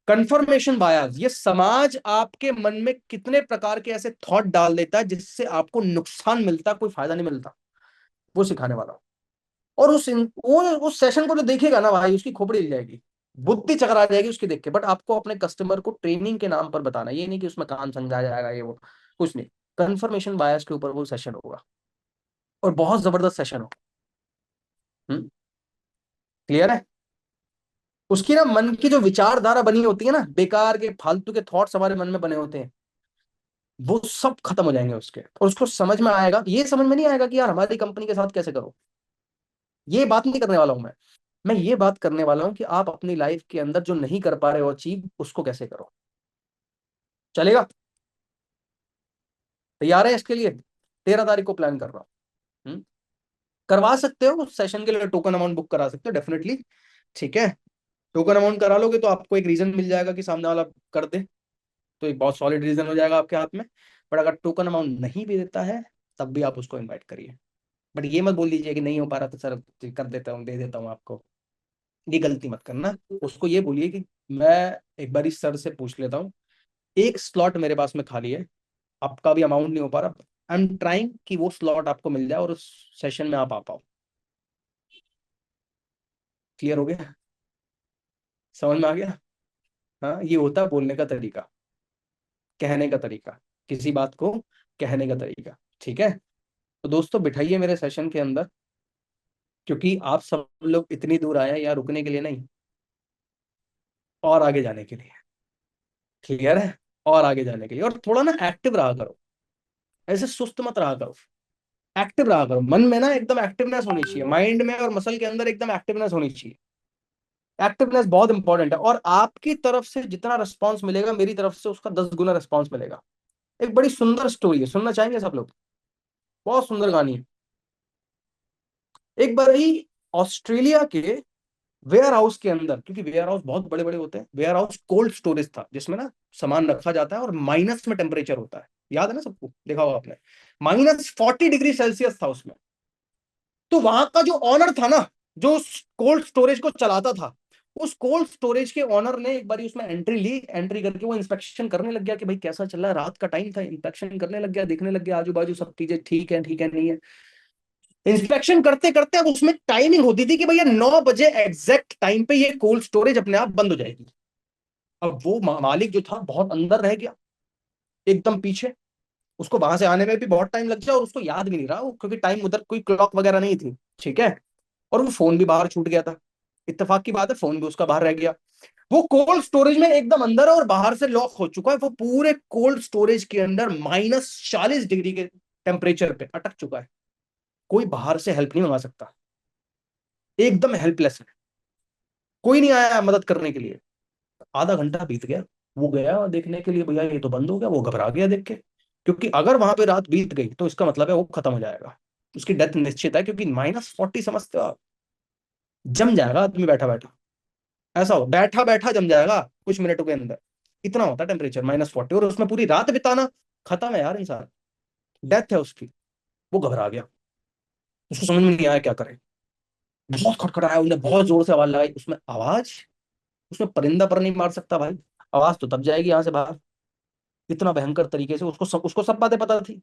कंफर्मेशन बायस, ये समाज आपके मन में कितने प्रकार के ऐसे थॉट डाल देता है जिससे आपको नुकसान मिलता, कोई फायदा नहीं मिलता, वो सिखाने वाला हूं। और वो उस सेशन को जो देखेगा ना भाई, उसकी खोपड़ी हिल जाएगी, बुद्धि चकरा जाएगी उसकी देख के। बट आपको अपने कस्टमर को ट्रेनिंग के नाम पर बताना, ये नहीं कि उसमें काम समझाया जाएगा ये वो, कुछ नहीं। कंफर्मेशन बायस के ऊपर वो सेशन होगा, और बहुत जबरदस्त सेशन होगा। क्लियर है? उसकी ना मन की जो विचारधारा बनी होती है ना, बेकार के फालतू के थॉट्स हमारे मन में बने होते हैं, वो सब खत्म हो जाएंगे उसके, और उसको समझ में आएगा। ये समझ में नहीं आएगा कि यार हमारी कंपनी के साथ कैसे करो, ये बात नहीं करने वाला हूं मैं ये बात करने वाला हूं कि आप अपनी लाइफ के अंदर जो नहीं कर पा रहे हो अचीव, उसको कैसे करो। चलेगा? तैयार है इसके लिए? 13 तारीख को प्लान कर रहा हूँ। करवा सकते हो उस सेशन के लिए, टोकन अमाउंट बुक करा सकते हो डेफिनेटली। ठीक है, टोकन अमाउंट करा लोगे तो आपको एक रीजन मिल जाएगा कि सामने वाला कर दे, तो एक बहुत सॉलिड रीजन हो जाएगा आपके हाथ में। बट अगर टोकन अमाउंट नहीं भी देता है, तब भी आप उसको इनवाइट करिए। बट ये मत बोल दीजिए कि नहीं हो पा रहा तो सर कर देता हूँ, दे देता हूँ आपको। ये गलती मत करना। उसको ये बोलिए कि मैं एक बारी सर से पूछ लेता हूँ, एक स्लॉट मेरे पास में खाली है, आपका भी अमाउंट नहीं हो पा रहा, आई एम ट्राइंग कि वो स्लॉट आपको मिल जाए और उस सेशन में आप आ पाओ। क्लियर हो गया? समझ में आ गया? हाँ, ये होता है बोलने का तरीका, कहने का तरीका, किसी बात को कहने का तरीका। ठीक है? तो दोस्तों बिठाइए मेरे सेशन के अंदर, क्योंकि आप सब लोग इतनी दूर आए हैं यहाँ रुकने के लिए नहीं, और आगे जाने के लिए। क्लियर है? और आगे जाने के लिए। और थोड़ा ना एक्टिव रहा करो, ऐसे सुस्त मत रहा करो, एक्टिव रहा करो। मन में ना एकदम एक्टिवनेस होनी चाहिए, माइंड में और मसल के अंदर एकदम एक्टिवनेस होनी चाहिए। एक्टिवनेस बहुत इंपॉर्टेंट है, और आपकी तरफ से जितना रिस्पॉन्स मिलेगा, मेरी तरफ से उसका 10 गुना रिस्पॉन्स मिलेगा। एक बड़ी सुंदर स्टोरी है, सुनना चाहेंगे सब लोग? बहुत सुंदर कहानी है। एक बार ही ऑस्ट्रेलिया के वेयर हाउस के अंदर, क्योंकि वेयर हाउस बहुत बड़े बड़े होते हैं, वेयर हाउस कोल्ड स्टोरेज था जिसमें ना सामान रखा जाता है, और माइनस में टेम्परेचर होता है। याद है ना सबको, देखा होगा आपने। -40 डिग्री सेल्सियस था उसमें। तो वहां का जो ऑनर था ना, जो कोल्ड स्टोरेज को चलाता था, उस कोल्ड स्टोरेज के ऑनर ने एक बार उसमें एंट्री ली। एंट्री करके वो इंस्पेक्शन करने लग गया कि भाई कैसा चल रहा है, रात का टाइम था, इंस्पेक्शन करने लग गया, देखने लग गया आजू बाजू सब चीजें ठीक है नहीं है। इंस्पेक्शन करते करते अब उसमें टाइमिंग होती थी कि भैया 9 बजे एग्जैक्ट टाइम पे ये कोल्ड स्टोरेज अपने आप बंद हो जाएगी। अब वो मालिक जो था बहुत अंदर रह गया, एकदम पीछे। उसको वहां से आने में भी बहुत टाइम लग जाए और उसको याद भी नहीं रहा वो, क्योंकि टाइम उधर कोई क्लॉक वगैरह नहीं थी। ठीक है। और वो फोन भी बाहर छूट गया था। इत्तेफाक की बात है, फोन भी उसका बाहर रह गया। वो कोल्ड स्टोरेज में एकदम अंदर है और बाहर से लॉक हो चुका है, वो पूरे कोल्ड स्टोरेज के अंदर -40 डिग्री के टेम्परेचर पे अटक चुका है। कोई बाहर से हेल्प नहीं मंगा सकता, एकदम हेल्पलेस है। कोई नहीं आया मदद करने के लिए। आधा घंटा बीत गया। वो गया देखने के लिए, भैया ये तो बंद हो गया। वो घबरा गया देख के, क्योंकि अगर वहां पे रात बीत गई तो इसका मतलब है वो खत्म हो जाएगा, उसकी डेथ निश्चित है, क्योंकि -40 समझते हो आप, जम जाएगा आदमी बैठा बैठा। ऐसा हो बैठा बैठा जम जाएगा कुछ मिनटों के अंदर। इतना होता है टेम्परेचर -40, और उसमें पूरी रात बिताना, खत्म है यार इंसान, डेथ है उसकी। वो घबरा गया, उसको समझ में नहीं आया क्या करे। बहुत खटखटाया, उन्हें बहुत जोर से आवाज लगाई। उसमें आवाज, उसमें परिंदा पर नहीं मार सकता भाई, आवाज तो तब जाएगी यहाँ से बाहर। इतना भयंकर तरीके से उसको सब बातें पता थी।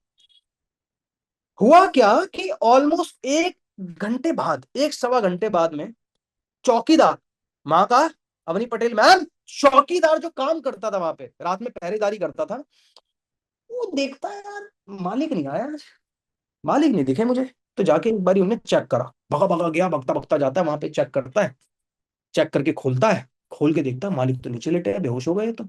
हुआ क्या कि ऑलमोस्ट 1 घंटे बाद, 1 सवा घंटे बाद में चौकीदार, माँ का, अवनी पटेल मैम, चौकीदार जो काम करता था वहां पे, रात में पहरेदारी करता था, वो देखता है यार मालिक नहीं आया आज, मालिक नहीं दिखे मुझे। तो जाके एक बारी उन्हें चेक करा, भगा भगा गया, भगता भगता जाता है वहां पे, चेक करता है। चेक करके खोलता है, खोल के देखता है मालिक तो नीचे लेटे हैं, बेहोश हो गए। तो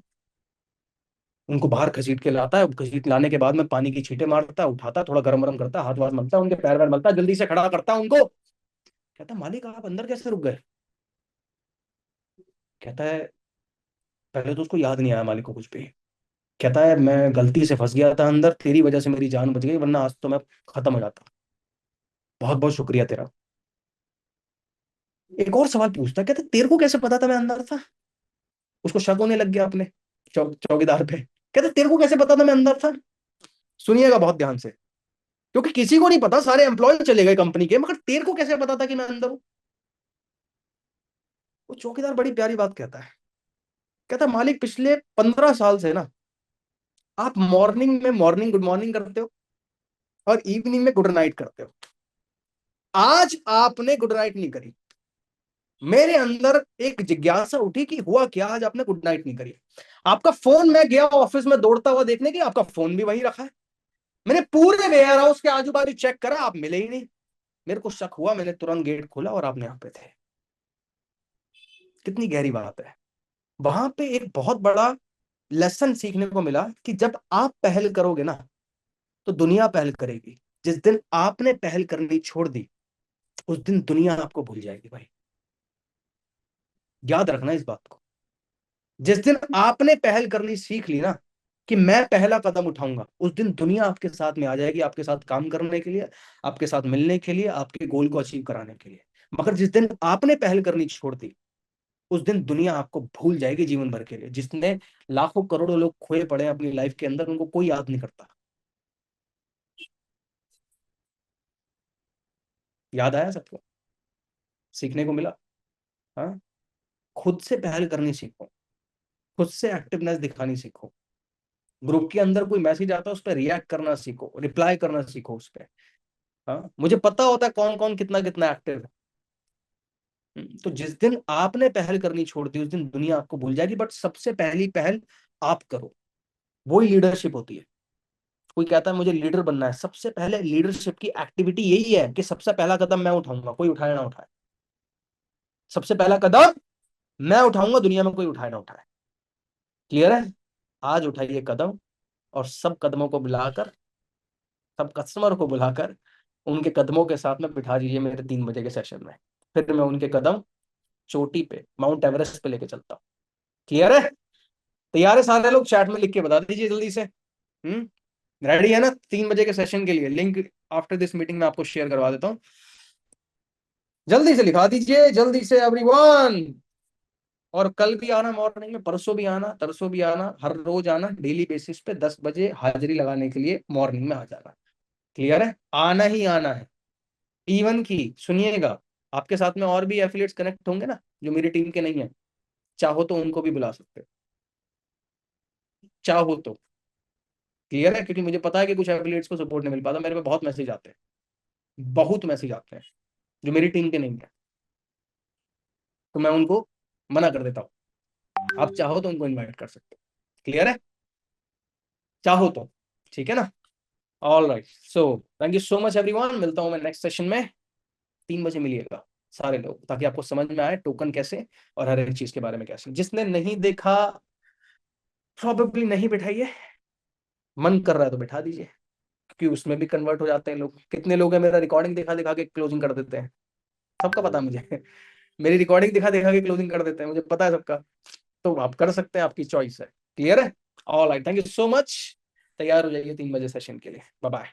उनको बाहर घसीट के लाता है, घसीट लाने के बाद में पानी की छींटे मारता है, उठाता है, थोड़ा गरम गरम करता है, हाथ वाथ मलता है, उनके पैर वैर मलता है, जल्दी से खड़ा करता है उनको। कहता है मालिक आप अंदर कैसे रुक गए। कहता है, पहले तो उसको याद नहीं आया मालिक को कुछ भी। कहता है मैं गलती से फंस गया था अंदर, तेरी वजह से मेरी जान बच गई, वरना आज तो मैं खत्म हो जाता। बहुत बहुत शुक्रिया तेरा। एक और सवाल पूछता है, कहता तेरे को कैसे पता था मैं अंदर था। उसको शक होने लग गया अपने चौकीदार पे। कहता तेरे को कैसे पता था मैं अंदर था। सुनिएगा बहुत ध्यान से, क्योंकि किसी को नहीं पता, सारे एम्प्लॉय चले गए कंपनी के, मगर तेरे को कैसे पता था कि मैं अंदर हूं। वो चौकीदार बड़ी प्यारी बात कहता है। कहता मालिक पिछले 15 साल से ना, आप मॉर्निंग में मॉर्निंग गुड मॉर्निंग करते हो और इवनिंग में गुड नाइट करते हो। आज आपने गुड नाइट नहीं करी। मेरे अंदर एक जिज्ञासा उठी कि हुआ क्या, आज आपने गुड नाइट नहीं करी। आपका फोन, मैं गया ऑफिस में दौड़ता हुआ देखने की, आपका फोन भी वहीं रखा है। मैंने पूरे वेयर हाउस के आजू बाजू चेक करा, आप मिले ही नहीं। मेरे को शक हुआ, मैंने तुरंत गेट खोला और आप यहाँ पे थे। कितनी गहरी बात है। वहां पे एक बहुत बड़ा लेसन सीखने को मिला कि जब आप पहल करोगे ना, तो दुनिया पहल करेगी। जिस दिन आपने पहल करनी छोड़ दी, उस दिन दुनिया आपको भूल जाएगी भाई। याद रखना इस बात को। जिस दिन आपने पहल करनी सीख ली ना, कि मैं पहला कदम उठाऊंगा, उस दिन दुनिया आपके साथ में आ जाएगी, आपके साथ काम करने के लिए, आपके साथ मिलने के लिए, आपके गोल को अचीव कराने के लिए। मगर जिस दिन आपने पहल करनी छोड़ दी, उस दिन दुनिया आपको भूल जाएगी जीवन भर के लिए। जिसने लाखों करोड़ों लोग खोए पड़े हैं अपनी लाइफ के अंदर, उनको कोई याद नहीं करता। याद आया सबको, सीखने को मिला। हाँ, खुद से पहल करनी सीखो, खुद से एक्टिवनेस दिखानी सीखो। ग्रुप के अंदर कोई मैसेज आता है, उस पर रिएक्ट करना सीखो, रिप्लाई करना सीखो उस पर। हाँ, मुझे पता होता है कौन कौन कितना कितना एक्टिव है। तो जिस दिन आपने पहल करनी छोड़ दी, उस दिन दुनिया आपको भूल जाएगी। बट सबसे पहली पहल आप करो, वही लीडरशिप होती है। कोई कहता है मुझे लीडर बनना है, सबसे पहले लीडरशिप की एक्टिविटी यही है कि सबसे पहला कदम मैं उठाऊंगा, कोई उठाए ना उठाए। सबसे पहला कदम मैं उठाऊंगा, दुनिया में कोई उठाए ना उठाए। क्लियर है। आज उठाइए कदम, और सब कदमों को बुलाकर, सब कस्टमर को बुलाकर, उनके कदमों के साथ में बिठा दीजिए मेरे 3 बजे के सेशन में। फिर मैं उनके कदम चोटी पे, माउंट एवरेस्ट पे लेके चलता हूँ। क्लियर है। तैयार है सारे लोग, चैट में लिख के बता दीजिए जल्दी से। रेडी है ना 3 बजे के सेशन के लिए। लिंक आफ्टर दिस मीटिंग में आपको शेयर करवा देता हूँ। जल्दी से लिखा दीजिए, जल्दी से एवरीवन। और कल भी आना मॉर्निंग में, परसों भी आना, तरसों भी आना, हर रोज आना, डेली बेसिस पे 10 बजे हाजिरी लगाने के लिए मॉर्निंग में आ जाना। क्लियर है, आना ही आना है। इवन की सुनिएगा, आपके साथ में और भी एफिलिएट्स कनेक्ट होंगे ना, जो मेरी टीम के नहीं है, चाहो तो उनको भी बुला सकते हो, चाहो तो। क्लियर है, क्योंकि मुझे पता है कि कुछ एफिलिएट्स को सपोर्ट नहीं मिल पाता, मेरे पे बहुत मैसेज आते हैं, बहुत मैसेज आते हैं जो मेरी टीम के नहीं है, तो मैं उनको मना कर देता हूँ। आप चाहो तो उनको इन्वाइट कर सकते हो। क्लियर है, चाहो तो। ठीक है ना। All right, so thank you so much everyone, मिलता हूँ मैं नेक्स्ट सेशन में। 3 बजे मिलिएगा सारे लोग, ताकि आपको समझ में आए टोकन कैसे और हर एक चीज के बारे में कैसे। जिसने नहीं देखा प्रॉबेबली नहीं बिठाइए, मन कर रहा है तो बिठा दीजिए, क्योंकि उसमें भी कन्वर्ट हो जाते हैं लोग। कितने लोग हैं मेरा रिकॉर्डिंग दिखा दिखा के क्लोजिंग कर देते हैं, सबका पता है मुझे। मेरी रिकॉर्डिंग दिखा दिखा के क्लोजिंग कर देते हैं, मुझे पता है सबका। तो आप कर सकते हैं, आपकी चॉइस है। क्लियर है? All right, thank you so much. तैयार हो जाइए 3 बजे सेशन के लिए। Bye bye.